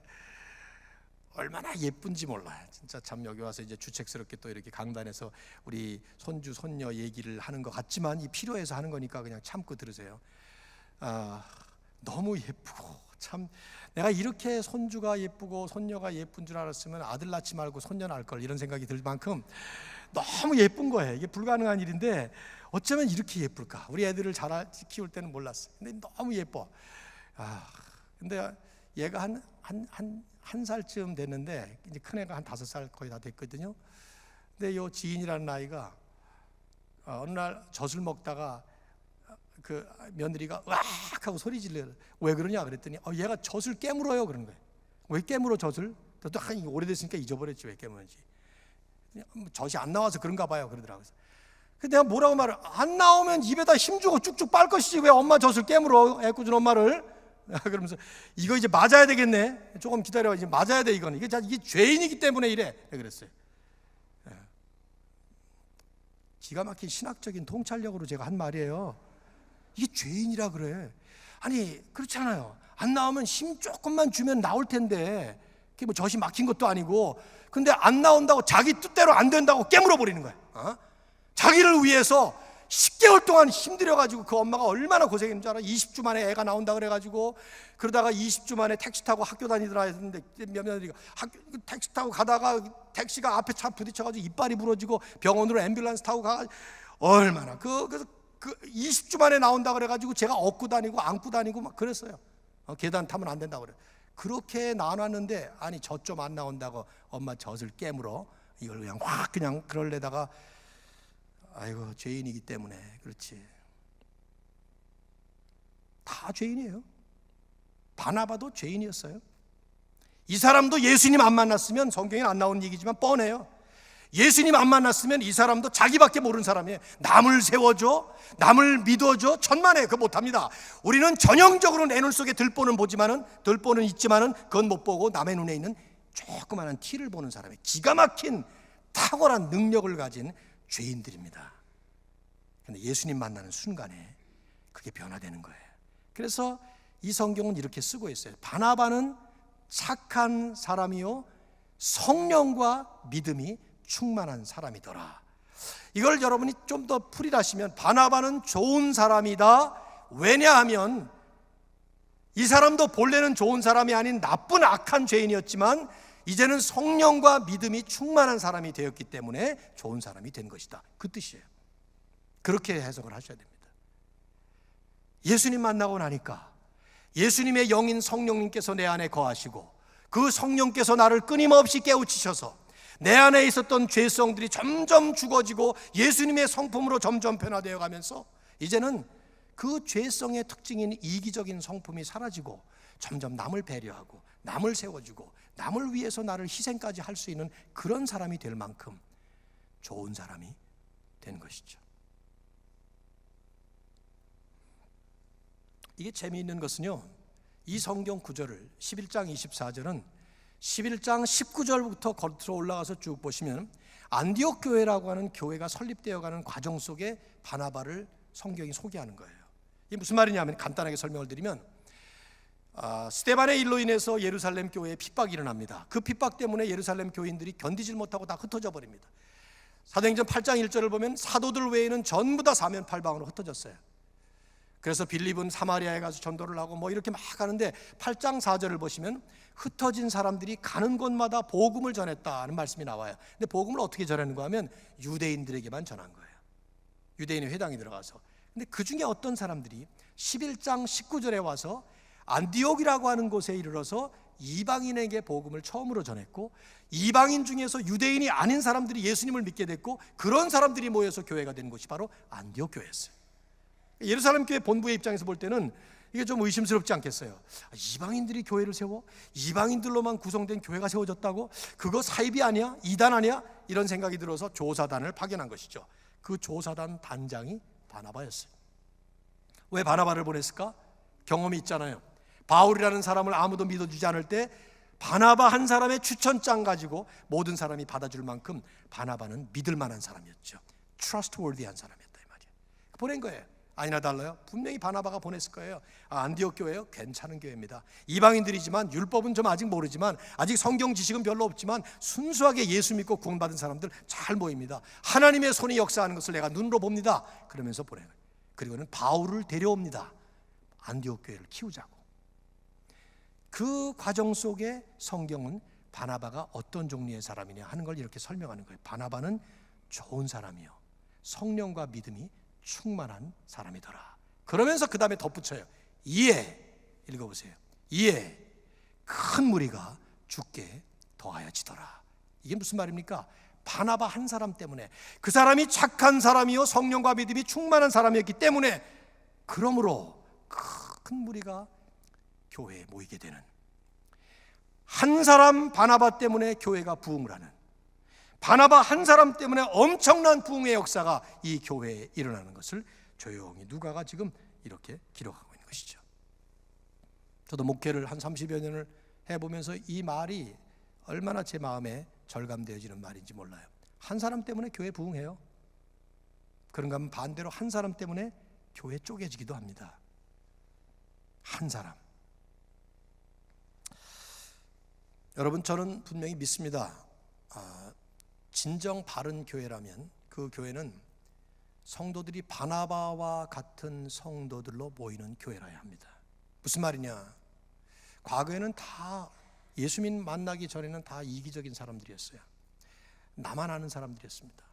얼마나 예쁜지 몰라요. 진짜 참 여기 와서 이제 주책스럽게 또 이렇게 강단에서 우리 손주 손녀 얘기를 하는 것 같지만 이 필요해서 하는 거니까 그냥 참고 들으세요. 너무 예쁘고 참 내가 이렇게 손주가 예쁘고 손녀가 예쁜 줄 알았으면 아들 낳지 말고 손녀 낳을 걸, 이런 생각이 들 만큼 너무 예쁜 거예요. 이게 불가능한 일인데 어쩌면 이렇게 예쁠까? 우리 애들을 잘 키울 때는 몰랐어요. 근데 너무 예뻐. 근데 얘가 한 살쯤 됐는데 이제 큰 애가 한 5살 거의 다 됐거든요. 근데 요 지인이라는 아이가 어느 날 젖을 먹다가 그 며느리가 으악 하고 소리 질러요. 왜 그러냐 그랬더니 얘가 젖을 깨물어요 그런 거예요. 왜 깨물어 젖을? 또 한 오래됐으니까 잊어버렸지 왜 깨무는지. 젖이 안 나와서 그런가 봐요 그러더라고요. 근데 내가 뭐라고 말을, 안 나오면 입에다 힘주고 쭉쭉 빨 것이지 왜 엄마 젖을 깨물어, 애꿎은 엄마를. 그러면서 이거 이제 맞아야 되겠네, 조금 기다려, 이제 맞아야 돼, 이거는 이게 죄인이기 때문에 이래 그랬어요. 기가 막힌 신학적인 통찰력으로 제가 한 말이에요. 이게 죄인이라 그래. 아니 그렇지 않아요. 안 나오면 힘 조금만 주면 나올 텐데 그게 뭐 젖이 막힌 것도 아니고. 근데 안 나온다고 자기 뜻대로 안 된다고 깨물어 버리는 거야. 자기를 위해서 10개월 동안 힘들여가지고 그 엄마가 얼마나 고생했는 줄 알아? 20주 만에 애가 나온다 그래가지고 그러다가 20주 만에 택시 타고 학교 다니더라 했는데 며느리가 택시 타고 가다가 택시가 앞에 차 부딪혀가지고 이빨이 부러지고 병원으로 앰뷸런스 타고 가가지고 얼마나 그래서 20주 만에 나온다 그래가지고 제가 업고 다니고 안고 다니고 막 그랬어요. 계단 타면 안 된다고 그래. 그렇게 나눴는데 아니 젖 좀 안 나온다고 엄마 젖을 깨물어. 이걸 그냥 확 그냥 그럴래다가 아이고 죄인이기 때문에 그렇지. 다 죄인이에요. 바나바도 죄인이었어요. 이 사람도 예수님 안 만났으면, 성경에 안 나오는 얘기지만 뻔해요. 예수님 안 만났으면 이 사람도 자기밖에 모르는 사람이에요. 남을 세워줘, 남을 믿어줘, 천만에 그거 못합니다. 우리는 전형적으로 내 눈 속에 들보는 보지만은, 들보는 있지만은 그건 못 보고 남의 눈에 있는 조그마한 티를 보는 사람이에요. 기가 막힌 탁월한 능력을 가진 죄인들입니다. 그런데 예수님 만나는 순간에 그게 변화되는 거예요. 그래서 이 성경은 이렇게 쓰고 있어요. 바나바는 착한 사람이요 성령과 믿음이 충만한 사람이더라. 이걸 여러분이 좀 더 풀이하시면 바나바는 좋은 사람이다. 왜냐하면 이 사람도 본래는 좋은 사람이 아닌 나쁜 악한 죄인이었지만 이제는 성령과 믿음이 충만한 사람이 되었기 때문에 좋은 사람이 된 것이다. 그 뜻이에요. 그렇게 해석을 하셔야 됩니다. 예수님 만나고 나니까 예수님의 영인 성령님께서 내 안에 거하시고 그 성령께서 나를 끊임없이 깨우치셔서 내 안에 있었던 죄성들이 점점 죽어지고 예수님의 성품으로 점점 변화되어 가면서 이제는 그 죄성의 특징인 이기적인 성품이 사라지고 점점 남을 배려하고 남을 세워주고 남을 위해서 나를 희생까지 할 수 있는 그런 사람이 될 만큼 좋은 사람이 된 것이죠. 이게 재미있는 것은요, 이 성경 구절을 11장 24절은 11장 19절부터 겉으로 올라가서 쭉 보시면 안디옥 교회라고 하는 교회가 설립되어 가는 과정 속에 바나바를 성경이 소개하는 거예요. 이게 무슨 말이냐면 간단하게 설명을 드리면 스데반의 일로 인해서 예루살렘 교회에 핍박이 일어납니다. 그 핍박 때문에 예루살렘 교인들이 견디질 못하고 다 흩어져 버립니다. 사도행전 8장 1절을 보면 사도들 외에는 전부 다 사면팔방으로 흩어졌어요. 그래서 빌립은 사마리아에 가서 전도를 하고 뭐 이렇게 막 하는데 8장 4절을 보시면 흩어진 사람들이 가는 곳마다 복음을 전했다는 말씀이 나와요. 근데 복음을 어떻게 전하는가 하면 유대인들에게만 전한 거예요. 유대인의 회당에 들어가서. 근데 그 중에 어떤 사람들이 11장 19절에 와서 안디옥이라고 하는 곳에 이르러서 이방인에게 복음을 처음으로 전했고, 이방인 중에서 유대인이 아닌 사람들이 예수님을 믿게 됐고, 그런 사람들이 모여서 교회가 된 곳이 바로 안디옥 교회였어요. 예루살렘 교회 본부의 입장에서 볼 때는 이게 좀 의심스럽지 않겠어요? 이방인들이 교회를 세워? 이방인들로만 구성된 교회가 세워졌다고? 그거 사입이 아니야? 이단 아니야? 이런 생각이 들어서 조사단을 파견한 것이죠. 그 조사단 단장이 바나바였어요. 왜 바나바를 보냈을까? 경험이 있잖아요. 바울이라는 사람을 아무도 믿어주지 않을 때 바나바 한 사람의 추천장 가지고 모든 사람이 받아줄 만큼 바나바는 믿을 만한 사람이었죠. trustworthy한 사람이었다 이 말이에요. 보낸 거예요. 아니나 달라요? 분명히 바나바가 보냈을 거예요. 안디옥 교회요? 괜찮은 교회입니다. 이방인들이지만 율법은 좀 아직 모르지만, 아직 성경 지식은 별로 없지만 순수하게 예수 믿고 구원받은 사람들 잘 모입니다. 하나님의 손이 역사하는 것을 내가 눈으로 봅니다. 그러면서 보내요. 그리고는 바울을 데려옵니다. 안디옥 교회를 키우자고. 그 과정 속에 성경은 바나바가 어떤 종류의 사람이냐 하는 걸 이렇게 설명하는 거예요. 바나바는 좋은 사람이요, 성령과 믿음이 충만한 사람이더라. 그러면서 그 다음에 덧붙여요. 이에, 읽어보세요. 이에 큰 무리가 주께 더하여지더라. 이게 무슨 말입니까? 바나바 한 사람 때문에, 그 사람이 착한 사람이요 성령과 믿음이 충만한 사람이었기 때문에, 그러므로 큰 무리가 교회에 모이게 되는, 한 사람 바나바 때문에 교회가 부흥을 하는, 바나바 한 사람 때문에 엄청난 부흥의 역사가 이 교회에 일어나는 것을 조용히 누가가 지금 이렇게 기록하고 있는 것이죠. 저도 목회를 한 30여 년을 해보면서 이 말이 얼마나 제 마음에 절감되어지는 말인지 몰라요. 한 사람 때문에 교회 부흥해요. 그런가 하면 반대로 한 사람 때문에 교회 쪼개지기도 합니다. 한 사람. 여러분, 저는 분명히 믿습니다. 진정 바른 교회라면 그 교회는 성도들이 바나바와 같은 성도들로 모이는 교회라야 합니다. 무슨 말이냐? 과거에는 다 예수님 만나기 전에는 다 이기적인 사람들이었어요. 나만 아는 사람들이었습니다.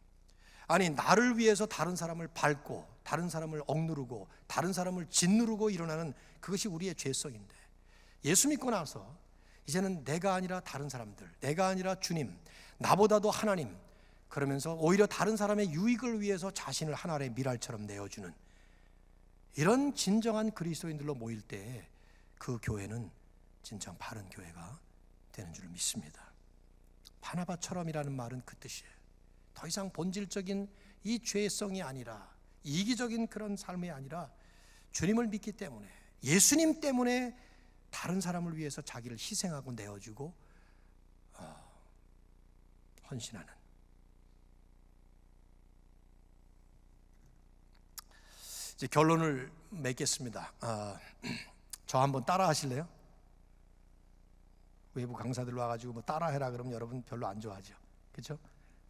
아니, 나를 위해서 다른 사람을 밟고, 다른 사람을 억누르고, 다른 사람을 짓누르고 일어나는, 그것이 우리의 죄성인데, 예수 믿고 나서 이제는 내가 아니라 다른 사람들, 내가 아니라 주님, 나보다도 하나님, 그러면서 오히려 다른 사람의 유익을 위해서 자신을 하나의 미랄처럼 내어주는 이런 진정한 그리스도인들로 모일 때 그 교회는 진정 바른 교회가 되는 줄 믿습니다. 바나바처럼이라는 말은 그 뜻이에요. 더 이상 본질적인 이 죄성이 아니라, 이기적인 그런 삶이 아니라, 주님을 믿기 때문에, 예수님 때문에 다른 사람을 위해서 자기를 희생하고 내어주고 헌신하는. 이제 결론을 맺겠습니다. 저 한번 따라 하실래요? 외부 강사들 와가지고 뭐 따라해라 그러면 여러분 별로 안 좋아하죠, 그렇죠?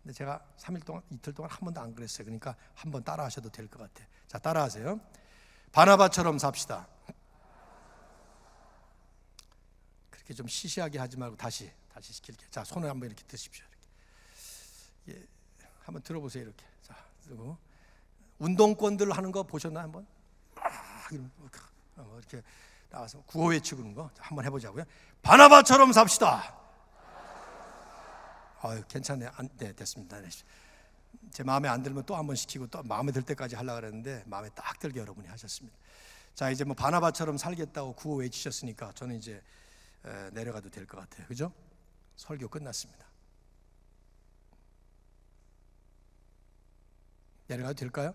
근데 제가 3일 동안, 이틀 동안 한 번도 안 그랬어요. 그러니까 한번 따라 하셔도 될 것 같아요. 자, 따라 하세요. 바나바처럼 삽시다. 그렇게 좀 시시하게 하지 말고 다시 시킬게요. 자, 손을 한번 이렇게 드십시오. 이렇게. 예, 한번 들어보세요. 이렇게. 자, 그리고 운동권들 하는 거 보셨나요? 한번? 이렇게 나와서 구호 외치고 그런 거 한번 해보자고요. 바나바처럼 삽시다. 괜찮네요. 네, 됐습니다. 네. 제 마음에 안 들면 또 한 번 시키고 또 마음에 들 때까지 하려고 그랬는데 마음에 딱 들게 여러분이 하셨습니다. 자, 이제 뭐 바나바처럼 살겠다고 구호 외치셨으니까 저는 이제 내려가도 될 것 같아요. 그죠? 설교 끝났습니다. 내려가도 될까요?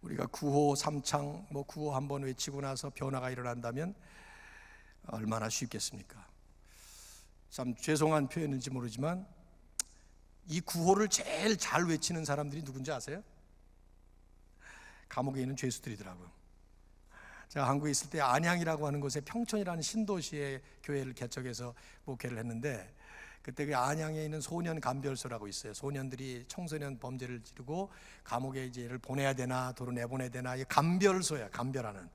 우리가 구호 삼창, 뭐 구호 한번 외치고 나서 변화가 일어난다면 얼마나 쉽겠습니까? 참 죄송한 표현인지 모르지만 이 구호를 제일 잘 외치는 사람들이 누군지 아세요? 감옥에 있는 죄수들이더라고요. 제가 한국에 있을 때 안양이라고 하는 곳에 평촌이라는 신도시의 교회를 개척해서 목회를 했는데, 그때 그 안양에 있는 소년 감별소라고 있어요. 소년들이 청소년 범죄를 지르고 감옥에 이제 얘를 보내야 되나 도로 내보내야 되나, 이 감별소야, 감별하는.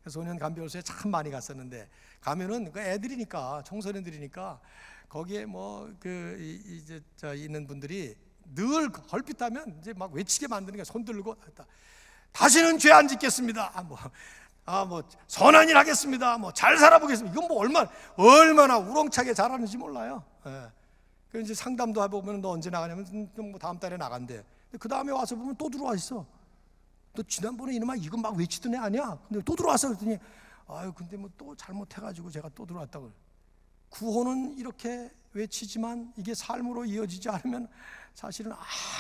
소년 감별소에 참 많이 갔었는데, 가면은 그 애들이니까, 청소년들이니까 거기에 뭐 이제 있는 분들이 늘 걸핏하면 이제 막 외치게 만드는 게, 손 들고 다시는 죄 안 짓겠습니다. 뭐 선한 일 하겠습니다. 뭐 잘 살아보겠습니다. 이건 뭐 얼마나 우렁차게 잘하는지 몰라요. 예. 그 이제 상담도 해보면 너 언제 나가냐면 뭐 다음 달에 나간대. 그 다음에 와서 보면 또 들어와 있어. 너 지난번에 이놈아 이거 막 외치던 애 아니야? 근데 또 들어왔어. 그랬더니 아유 근데 뭐 또 잘못해가지고 제가 또 들어왔다고. 구호는 이렇게 외치지만 이게 삶으로 이어지지 않으면 사실은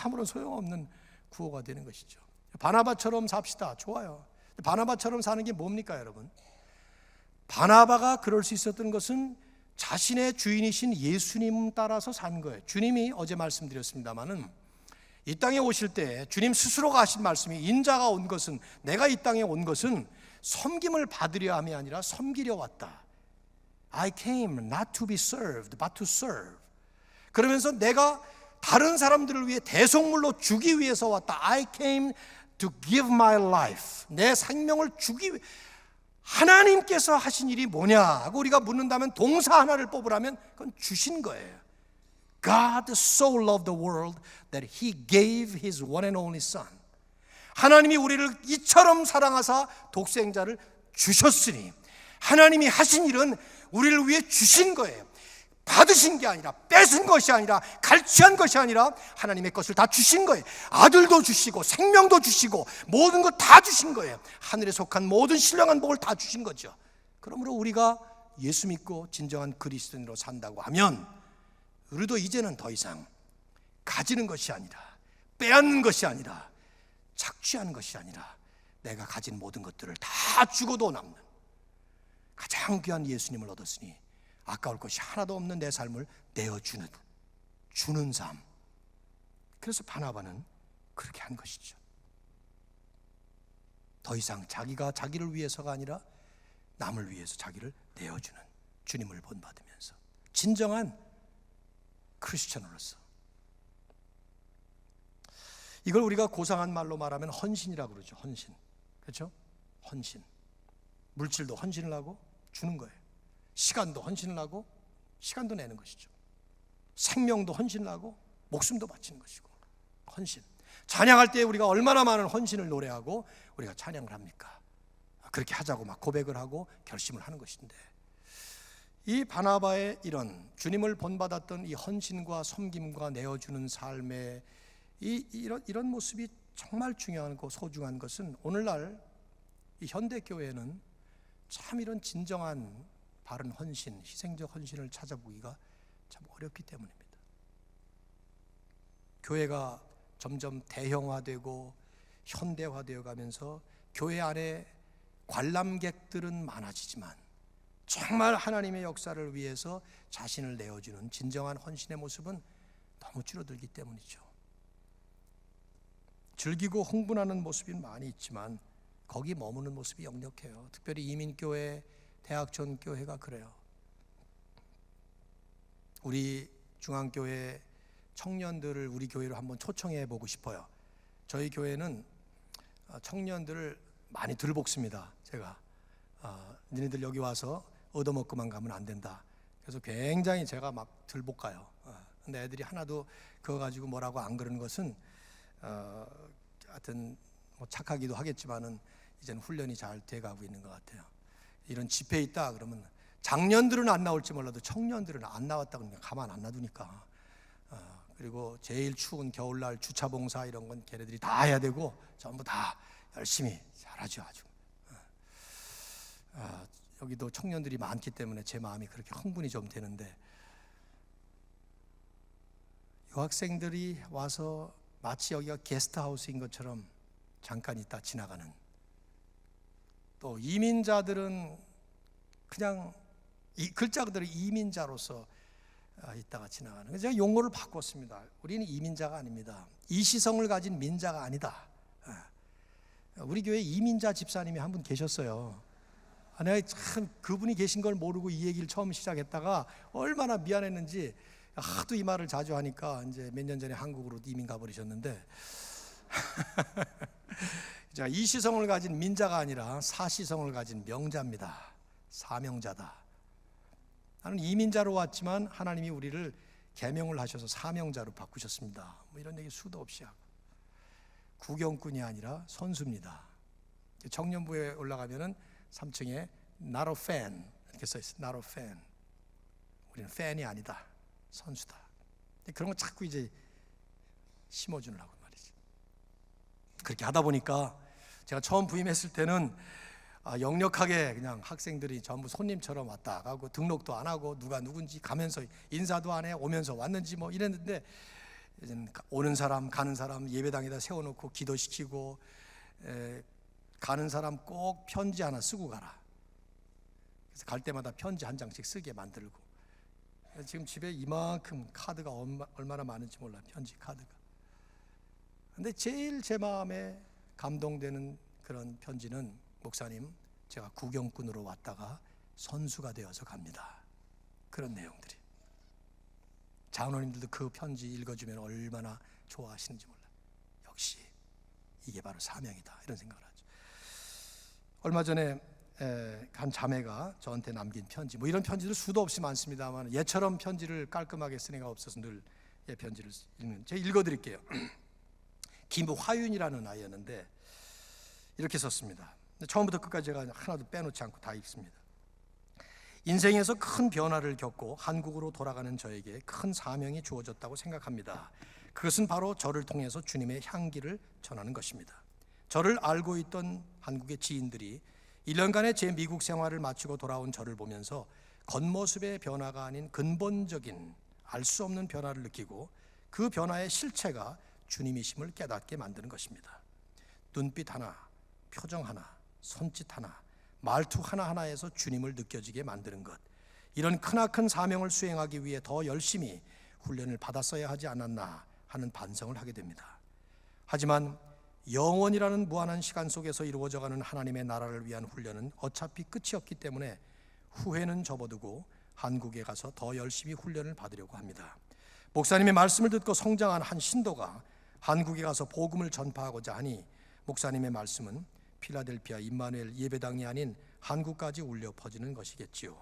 아무런 소용없는 구호가 되는 것이죠. 바나바처럼 삽시다. 좋아요. 바나바처럼 사는 게 뭡니까 여러분? 바나바가 그럴 수 있었던 것은 자신의 주인이신 예수님 따라서 산 거예요. 주님이 어제 말씀드렸습니다마는 이 땅에 오실 때 주님 스스로가 하신 말씀이 인자가 온 것은, 내가 이 땅에 온 것은 섬김을 받으려 함이 아니라 섬기려 왔다. I came not to be served but to serve. 그러면서 내가 다른 사람들을 위해 대속물로 주기 위해서 왔다. I came to give my life. 내 생명을 주기 위해. 하나님께서 하신 일이 뭐냐 하고 우리가 묻는다면 동사 하나를 뽑으라면 그건 주신 거예요. God so loved the world that He gave His one and only Son. 하나님이 우리를 이처럼 사랑하사 독생자를 주셨으니 하나님이 하신 일은 우리를 위해 주신 거예요. 받으신 게 아니라, 뺏은 것이 아니라, 갈취한 것이 아니라 하나님의 것을 다 주신 거예요. 아들도 주시고 생명도 주시고 모든 것 다 주신 거예요. 하늘에 속한 모든 신령한 복을 다 주신 거죠. 그러므로 우리가 예수 믿고 진정한 그리스도인으로 산다고 하면 우리도 이제는 더 이상 가지는 것이 아니라, 빼앗는 것이 아니라, 착취하는 것이 아니라 내가 가진 모든 것들을 다 주고도 남는 가장 귀한 예수님을 얻었으니 아까울 것이 하나도 없는 내 삶을 내어주는, 주는 삶. 그래서 바나바는 그렇게 한 것이죠. 더 이상 자기가 자기를 위해서가 아니라 남을 위해서 자기를 내어주는 주님을 본받으면서 진정한 크리스천으로서. 이걸 우리가 고상한 말로 말하면 헌신이라고 그러죠. 헌신. 그렇죠? 헌신. 물질도 헌신을 하고 주는 거예요. 시간도 헌신을 하고 시간도 내는 것이죠. 생명도 헌신을 하고 목숨도 바치는 것이고 헌신. 찬양할 때 우리가 얼마나 많은 헌신을 노래하고 우리가 찬양을 합니까? 그렇게 하자고 막 고백을 하고 결심을 하는 것인데, 이 바나바의 이런 주님을 본받았던 이 헌신과 섬김과 내어주는 삶의 이런 모습이 정말 중요하고 소중한 것은 오늘날 이 현대교회는 참 이런 진정한 바른 헌신, 희생적 헌신을 찾아보기가 참 어렵기 때문입니다. 교회가 점점 대형화되고 현대화되어 가면서 교회 안에 관람객들은 많아지지만 정말 하나님의 역사를 위해서 자신을 내어주는 진정한 헌신의 모습은 너무 줄어들기 때문이죠. 즐기고 흥분하는 모습이 많이 있지만 거기 머무는 모습이 역력해요. 특별히 이민교회, 대학전교회가 그래요. 우리 중앙교회 청년들을 우리 교회로 한번 초청해 보고 싶어요. 저희 교회는 청년들을 많이 들볶습니다. 제가 니네들 여기 와서 얻어먹고만 가면 안 된다. 그래서 굉장히 제가 막 들볶아요. 근데 애들이 하나도 그거 가지고 뭐라고 안 그러는 것은 하여튼 뭐 착하기도 하겠지만은 이제는 훈련이 잘 돼가고 있는 것 같아요. 이런 집회 있다 그러면 장년들은 안 나올지 몰라도 청년들은 안 나왔다 그러면 가만 안 놔두니까. 그리고 제일 추운 겨울날 주차 봉사 이런 건 걔네들이 다 해야 되고 전부 다 열심히 잘하죠. 아주. 여기도 청년들이 많기 때문에 제 마음이 그렇게 흥분이 좀 되는데, 유학생들이 와서 마치 여기가 게스트하우스인 것처럼 잠깐 있다 지나가는, 또 이민자들은 그냥 이 글자 그대로 이민자로서 있다가 지나가는. 그래서 제가 용어를 바꿨습니다. 우리는 이민자가 아닙니다. 이시성을 가진 민자가 아니다. 우리 교회에 이민자 집사님이 한 분 계셨어요. 내가 참 그분이 계신 걸 모르고 이 얘기를 처음 시작했다가 얼마나 미안했는지 하도 이 말을 자주 하니까 이제 몇 년 전에 한국으로 이민 가버리셨는데 자, 이시성을 가진 민자가 아니라 사시성을 가진 명자입니다. 사명자다. 나는 이민자로 왔지만 하나님이 우리를 계명을 하셔서 사명자로 바꾸셨습니다. 뭐 이런 얘기 수도 없이 하고, 구경꾼이 아니라 선수입니다. 청년부에 올라가면은 3층에 not a fan 이렇게 써 있어요. not a fan. 우리는 팬이 아니다, 선수다. 그런 거 자꾸 이제 심어주느라고 말이지. 그렇게 하다 보니까 제가 처음 부임했을 때는 역력하게 그냥 학생들이 전부 손님처럼 왔다 가고 등록도 안 하고 누가 누군지 가면서 인사도 안 해, 오면서 왔는지 뭐 이랬는데, 이제는 오는 사람 가는 사람 예배당에다 세워놓고 기도시키고, 가는 사람 꼭 편지 하나 쓰고 가라. 그래서 갈 때마다 편지 한 장씩 쓰게 만들고, 지금 집에 이만큼 카드가 얼마나 많은지 몰라, 편지 카드가. 근데 제일 제 마음에 감동되는 그런 편지는, 목사님, 제가 구경꾼으로 왔다가 선수가 되어서 갑니다, 그런 내용들이. 장로님들도 그 편지 읽어주면 얼마나 좋아하시는지 몰라. 역시 이게 바로 사명이다, 이런 생각을 하죠. 얼마 전에 한 자매가 저한테 남긴 편지, 뭐 이런 편지들 수도 없이 많습니다만 얘처럼 편지를 깔끔하게 쓴 애가 없어서 늘 얘 편지를 읽는, 제가 읽어드릴게요. 김화윤이라는 아이였는데 이렇게 썼습니다. 처음부터 끝까지 제가 하나도 빼놓지 않고 다 읽습니다. 인생에서 큰 변화를 겪고 한국으로 돌아가는 저에게 큰 사명이 주어졌다고 생각합니다. 그것은 바로 저를 통해서 주님의 향기를 전하는 것입니다. 저를 알고 있던 한국의 지인들이 1년간의 제 미국 생활을 마치고 돌아온 저를 보면서 겉모습의 변화가 아닌 근본적인 알 수 없는 변화를 느끼고, 그 변화의 실체가 주님이심을 깨닫게 만드는 것입니다. 눈빛 하나, 표정 하나, 손짓 하나, 말투 하나하나에서 주님을 느껴지게 만드는 것, 이런 크나큰 사명을 수행하기 위해 더 열심히 훈련을 받았어야 하지 않았나 하는 반성을 하게 됩니다. 하지만 영원이라는 무한한 시간 속에서 이루어져가는 하나님의 나라를 위한 훈련은 어차피 끝이 없기 때문에 후회는 접어두고 한국에 가서 더 열심히 훈련을 받으려고 합니다. 목사님의 말씀을 듣고 성장한 한 신도가 한국에 가서 복음을 전파하고자 하니, 목사님의 말씀은 필라델피아 임마누엘 예배당이 아닌 한국까지 울려 퍼지는 것이겠지요.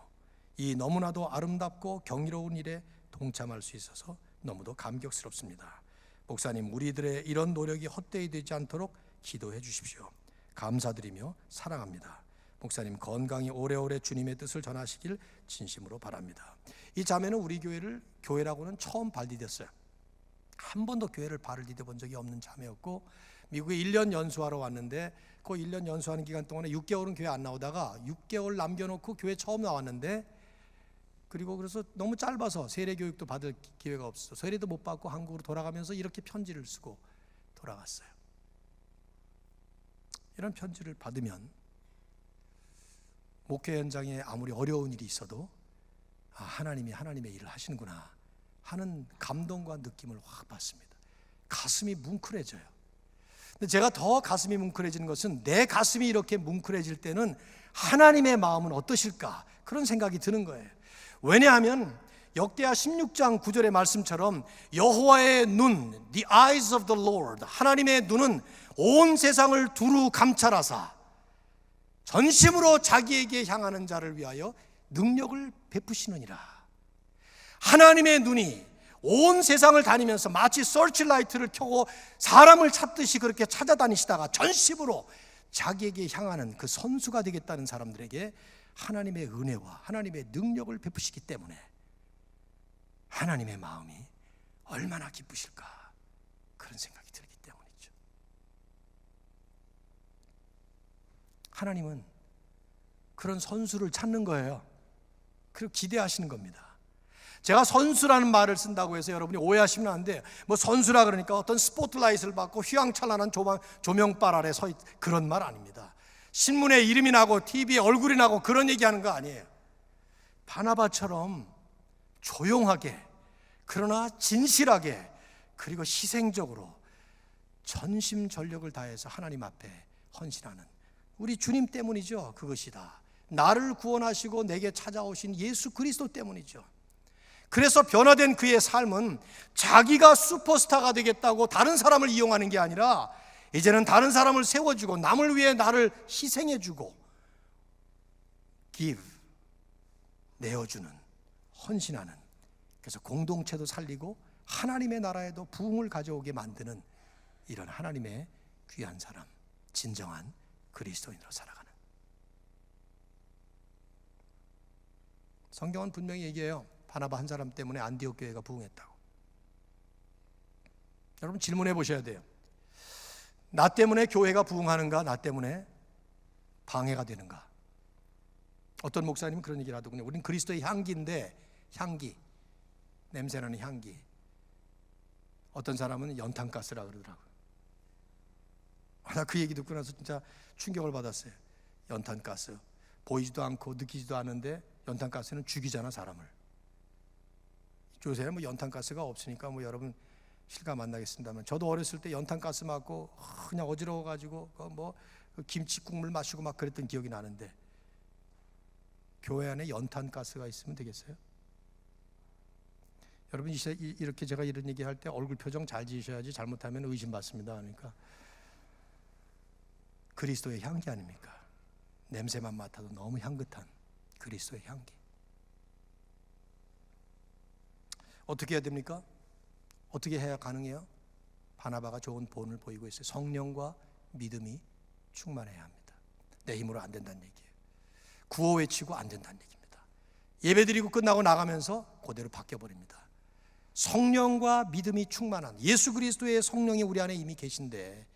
이 너무나도 아름답고 경이로운 일에 동참할 수 있어서 너무도 감격스럽습니다. 목사님, 우리들의 이런 노력이 헛되이 되지 않도록 기도해 주십시오. 감사드리며 사랑합니다. 목사님, 건강히 오래오래 주님의 뜻을 전하시길 진심으로 바랍니다. 이 자매는 우리 교회라고는 처음 발디뎠어요. 한 번도 교회를 발을 디뎌본 적이 없는 자매였고, 미국에 1년 연수하러 왔는데 그 1년 연수하는 기간 동안에 6개월은 교회 안 나오다가 6개월 남겨놓고 교회 처음 나왔는데, 그리고 그래서 너무 짧아서 세례 교육도 받을 기회가 없어서 세례도 못 받고 한국으로 돌아가면서 이렇게 편지를 쓰고 돌아갔어요. 이런 편지를 받으면 목회 현장에 아무리 어려운 일이 있어도 하나님이 하나님의 일을 하시는구나 하는 감동과 느낌을 확 받습니다. 가슴이 뭉클해져요. 근데 제가 더 가슴이 뭉클해지는 것은, 내 가슴이 이렇게 뭉클해질 때는 하나님의 마음은 어떠실까, 그런 생각이 드는 거예요. 왜냐하면 역대하 16장 9절의 말씀처럼 여호와의 눈, the eyes of the Lord, 하나님의 눈은 온 세상을 두루 감찰하사 전심으로 자기에게 향하는 자를 위하여 능력을 베푸시느니라. 하나님의 눈이 온 세상을 다니면서 마치 서치라이트를 켜고 사람을 찾듯이 그렇게 찾아다니시다가 전심으로 자기에게 향하는 그 선수가 되겠다는 사람들에게 하나님의 은혜와 하나님의 능력을 베푸시기 때문에 하나님의 마음이 얼마나 기쁘실까, 그런 생각이 들기 때문이죠. 하나님은 그런 선수를 찾는 거예요. 그리고 기대하시는 겁니다. 제가 선수라는 말을 쓴다고 해서 여러분이 오해하시면 안 돼요. 뭐 선수라 그러니까 어떤 스포트라이트를 받고 휘황찬란한 조명빨 아래 서 있, 그런 말 아닙니다. 신문에 이름이 나고 TV에 얼굴이 나고 그런 얘기하는 거 아니에요. 바나바처럼 조용하게, 그러나 진실하게, 그리고 희생적으로 전심전력을 다해서 하나님 앞에 헌신하는 우리 주님 때문이죠. 그것이 다 나를 구원하시고 내게 찾아오신 예수 그리스도 때문이죠. 그래서 변화된 그의 삶은 자기가 슈퍼스타가 되겠다고 다른 사람을 이용하는 게 아니라, 이제는 다른 사람을 세워주고 남을 위해 나를 희생해주고 give, 내어주는, 헌신하는, 그래서 공동체도 살리고 하나님의 나라에도 부흥을 가져오게 만드는 이런 하나님의 귀한 사람, 진정한 그리스도인으로 살아가는, 성경은 분명히 얘기해요. 바나바 한 사람 때문에 안디옥 교회가 부흥했다고. 여러분 질문해 보셔야 돼요. 나 때문에 교회가 부흥하는가? 나 때문에 방해가 되는가? 어떤 목사님은 그런 얘기를 하더군요. 우린 그리스도의 향기인데, 향기, 냄새나는 향기. 어떤 사람은 연탄가스라 그러더라고요. 나 그 얘기 듣고 나서 진짜 충격을 받았어요. 연탄가스, 보이지도 않고 느끼지도 않는데 연탄가스는 죽이잖아, 사람을. 요새 뭐 연탄가스가 없으니까 뭐 여러분 실감 안 나겠습니다만, 저도 어렸을 때 연탄가스 맞고 그냥 어지러워가지고 뭐 김치 국물 마시고 막 그랬던 기억이 나는데, 교회 안에 연탄가스가 있으면 되겠어요? 여러분 이렇게 제가 이런 얘기할 때 얼굴 표정 잘 지으셔야지, 잘못하면 의심받습니다. 그러니까 그리스도의 향기 아닙니까? 냄새만 맡아도 너무 향긋한 그리스도의 향기. 어떻게 해야 됩니까? 어떻게 해야 가능해요? 바나바가 좋은 본을 보이고 있어요. 성령과 믿음이 충만해야 합니다. 내 힘으로 안 된다는 얘기예요. 구호 외치고 안 된다는 얘기입니다. 예배드리고 끝나고 나가면서 그대로 바뀌어버립니다. 성령과 믿음이 충만한, 예수 그리스도의 성령이 우리 안에 이미 계신데,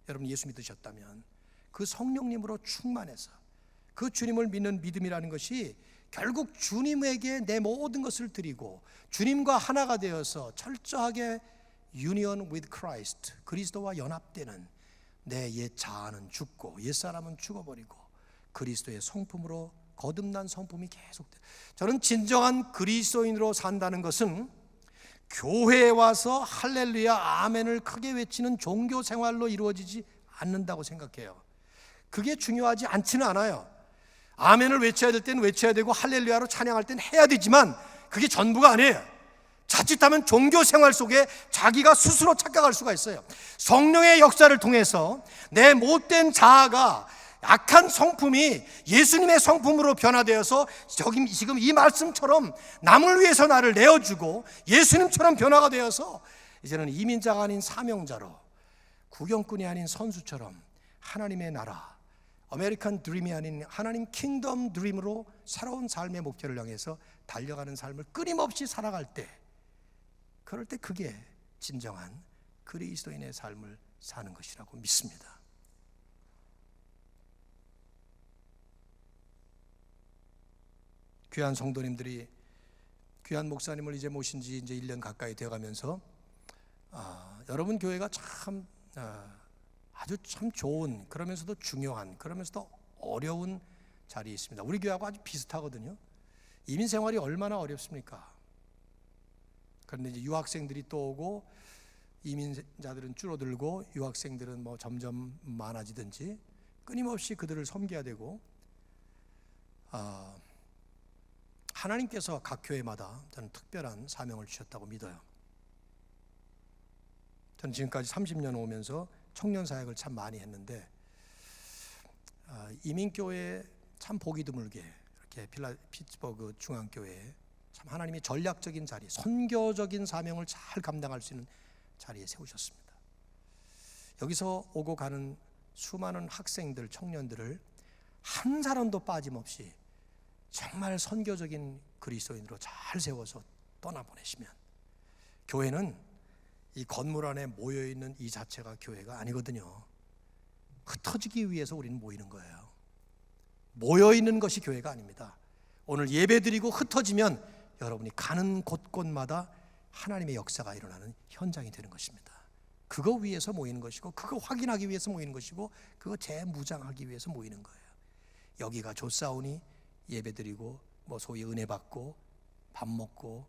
여러분 예수 믿으셨다면 그 성령님으로 충만해서 그 주님을 믿는 믿음이라는 것이 결국 주님에게 내 모든 것을 드리고 주님과 하나가 되어서 철저하게 union with Christ, 그리스도와 연합되는, 내 옛 자아는 죽고 옛 사람은 죽어버리고 그리스도의 성품으로 거듭난 성품이 계속돼요. 저는 진정한 그리스도인으로 산다는 것은 교회에 와서 할렐루야 아멘을 크게 외치는 종교 생활로 이루어지지 않는다고 생각해요. 그게 중요하지 않지는 않아요. 아멘을 외쳐야 될 때는 외쳐야 되고 할렐루야로 찬양할 때는 해야 되지만 그게 전부가 아니에요. 자칫하면 종교 생활 속에 자기가 스스로 착각할 수가 있어요. 성령의 역사를 통해서 내 못된 자아가, 악한 성품이 예수님의 성품으로 변화되어서 지금 이 말씀처럼 남을 위해서 나를 내어주고 예수님처럼 변화가 되어서 이제는 이민자가 아닌 사명자로, 구경꾼이 아닌 선수처럼 하나님의 나라, 아메리칸 드림이 아닌 하나님 킹덤 드림으로 새로운 삶의 목표를 향해서 달려가는 삶을 끊임없이 살아갈 때, 그럴 때 그게 진정한 그리스도인의 삶을 사는 것이라고 믿습니다. 귀한 성도님들이, 귀한 목사님을 이제 모신 지 이제 1년 가까이 되어가면서 여러분 교회가 참 아주 참 좋은, 그러면서도 중요한, 그러면서도 어려운 자리에 있습니다. 우리 교회하고 아주 비슷하거든요. 이민 생활이 얼마나 어렵습니까? 그런데 이제 유학생들이 또 오고 이민자들은 줄어들고 유학생들은 뭐 점점 많아지든지 끊임없이 그들을 섬겨야 되고, 하나님께서 각 교회마다 저는 특별한 사명을 주셨다고 믿어요. 저는 지금까지 30년 오면서 청년 사역을 참 많이 했는데, 이민교회에 참 보기 드물게 이렇게 피츠버그 중앙교회에 참 하나님이 전략적인 자리, 선교적인 사명을 잘 감당할 수 있는 자리에 세우셨습니다. 여기서 오고 가는 수많은 학생들, 청년들을 한 사람도 빠짐없이 정말 선교적인 그리스도인으로 잘 세워서 떠나보내시면, 교회는 이 건물 안에 모여있는 이 자체가 교회가 아니거든요. 흩어지기 위해서 우리는 모이는 거예요. 모여있는 것이 교회가 아닙니다. 오늘 예배드리고 흩어지면 여러분이 가는 곳곳마다 하나님의 역사가 일어나는 현장이 되는 것입니다. 그거 위해서 모이는 것이고, 그거 확인하기 위해서 모이는 것이고, 그거 재무장하기 위해서 모이는 거예요. 여기가 좋사오니 예배드리고 뭐 소위 은혜 받고 밥 먹고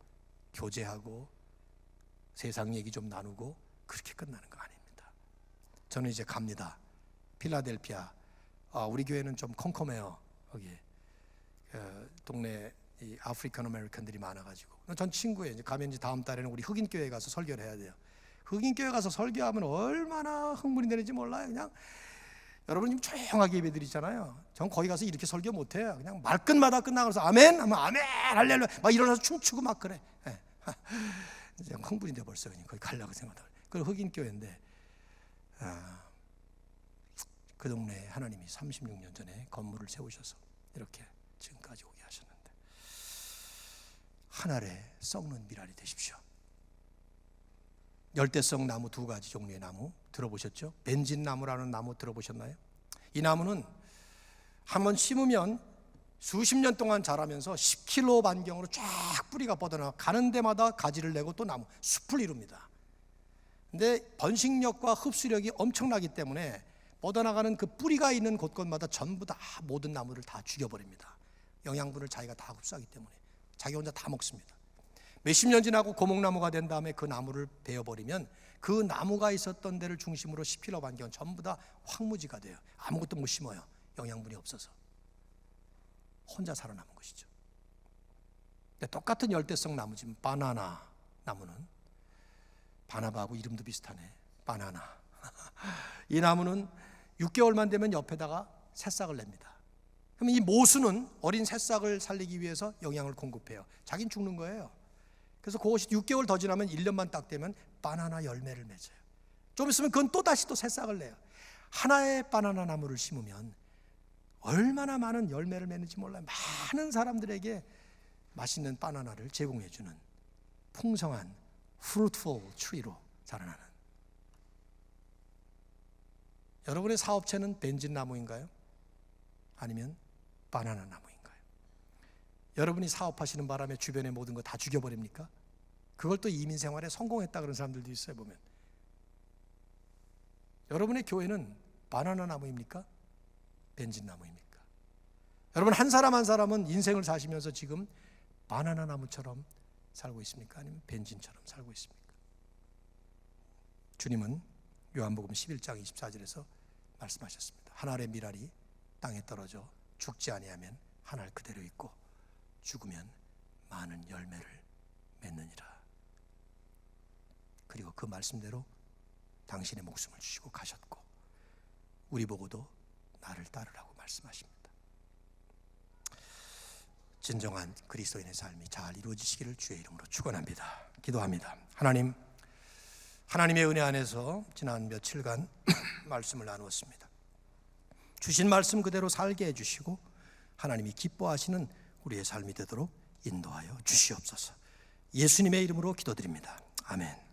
교제하고 세상 얘기 좀 나누고 그렇게 끝나는 거 아닙니다. 저는 이제 갑니다. 필라델피아. 우리 교회는 좀 컴컴해요. 거기 동네 이 아프리칸 아메리칸들이 많아가지고, 전 친구예요. 이제 가면 이제 다음 달에는 우리 흑인 교회 가서 설교를 해야 돼요. 흑인 교회 가서 설교하면 얼마나 흥분이 되는지 몰라요. 그냥 여러분 지금 조용하게 예배드리잖아요. 전 거기 가서 이렇게 설교 못해요. 그냥 말끝마다 끝나가서 아멘 하면 아멘 할렐루야 막 일어나서 춤추고 막 그래. 이제 흥분이 돼 벌써. 그냥 거기 가려고 생각하다. 그 흑인 교회인데 그 동네에 하나님이 36년 전에 건물을 세우셔서 이렇게 지금까지 오게 하셨는데, 하늘에 썩는 미랄이 되십시오. 열대성 나무 두 가지 종류의 나무 들어보셨죠? 벤진나무라는 나무 들어보셨나요? 이 나무는 한번 심으면 수십 년 동안 자라면서 10km 반경으로 쫙 뿌리가 뻗어나 가는 데마다 가지를 내고 또 나무 숲을 이룹니다. 근데 번식력과 흡수력이 엄청나기 때문에 뻗어나가는 그 뿌리가 있는 곳곳마다 전부 다 모든 나무를 다 죽여버립니다. 영양분을 자기가 다 흡수하기 때문에 자기 혼자 다 먹습니다. 몇십 년 지나고 고목나무가 된 다음에 그 나무를 베어버리면 그 나무가 있었던 데를 중심으로 10km 반경 전부 다 황무지가 돼요. 아무것도 못 심어요. 영양분이 없어서 혼자 살아남은 것이죠. 근데 똑같은 열대성 나무지만 바나나 나무는, 바나바하고 이름도 비슷하네, 바나나. 이 나무는 6개월만 되면 옆에다가 새싹을 냅니다. 그럼 이 모수는 어린 새싹을 살리기 위해서 영양을 공급해요. 자긴 죽는 거예요. 그래서 그것이 6개월 더 지나면 1년만 딱 되면 바나나 열매를 맺어요. 좀 있으면 그건 또다시 또 새싹을 내요. 하나의 바나나 나무를 심으면 얼마나 많은 열매를 맺는지 몰라요. 많은 사람들에게 맛있는 바나나를 제공해주는 풍성한 fruitful tree로 자라나는. 여러분의 사업체는 벤진나무인가요? 아니면 바나나 나무인가요? 여러분이 사업하시는 바람에 주변의 모든 거 다 죽여버립니까? 그걸 또 이민생활에 성공했다 그런 사람들도 있어요. 보면 여러분의 교회는 바나나 나무입니까? 벤진나무입니까? 여러분 한 사람 한 사람은 인생을 사시면서 지금 바나나 나무처럼 살고 있습니까? 아니면 벤진처럼 살고 있습니까? 주님은 요한복음 11장 24절에서 말씀하셨습니다. 한 알의 미랄이 땅에 떨어져 죽지 아니하면 한 알 그대로 있고 죽으면 많은 열매를 맺느니라. 그리고 그 말씀대로 당신의 목숨을 주시고 가셨고 우리 보고도 나를 따르라고 말씀하십니다. 진정한 그리스도인의 삶이 잘 이루어지시기를 주의 이름으로 축원합니다. 기도합니다. 하나님, 하나님의 은혜 안에서 지난 며칠간 말씀을 나누었습니다. 주신 말씀 그대로 살게 해주시고 하나님이 기뻐하시는 우리의 삶이 되도록 인도하여 주시옵소서. 예수님의 이름으로 기도드립니다. 아멘.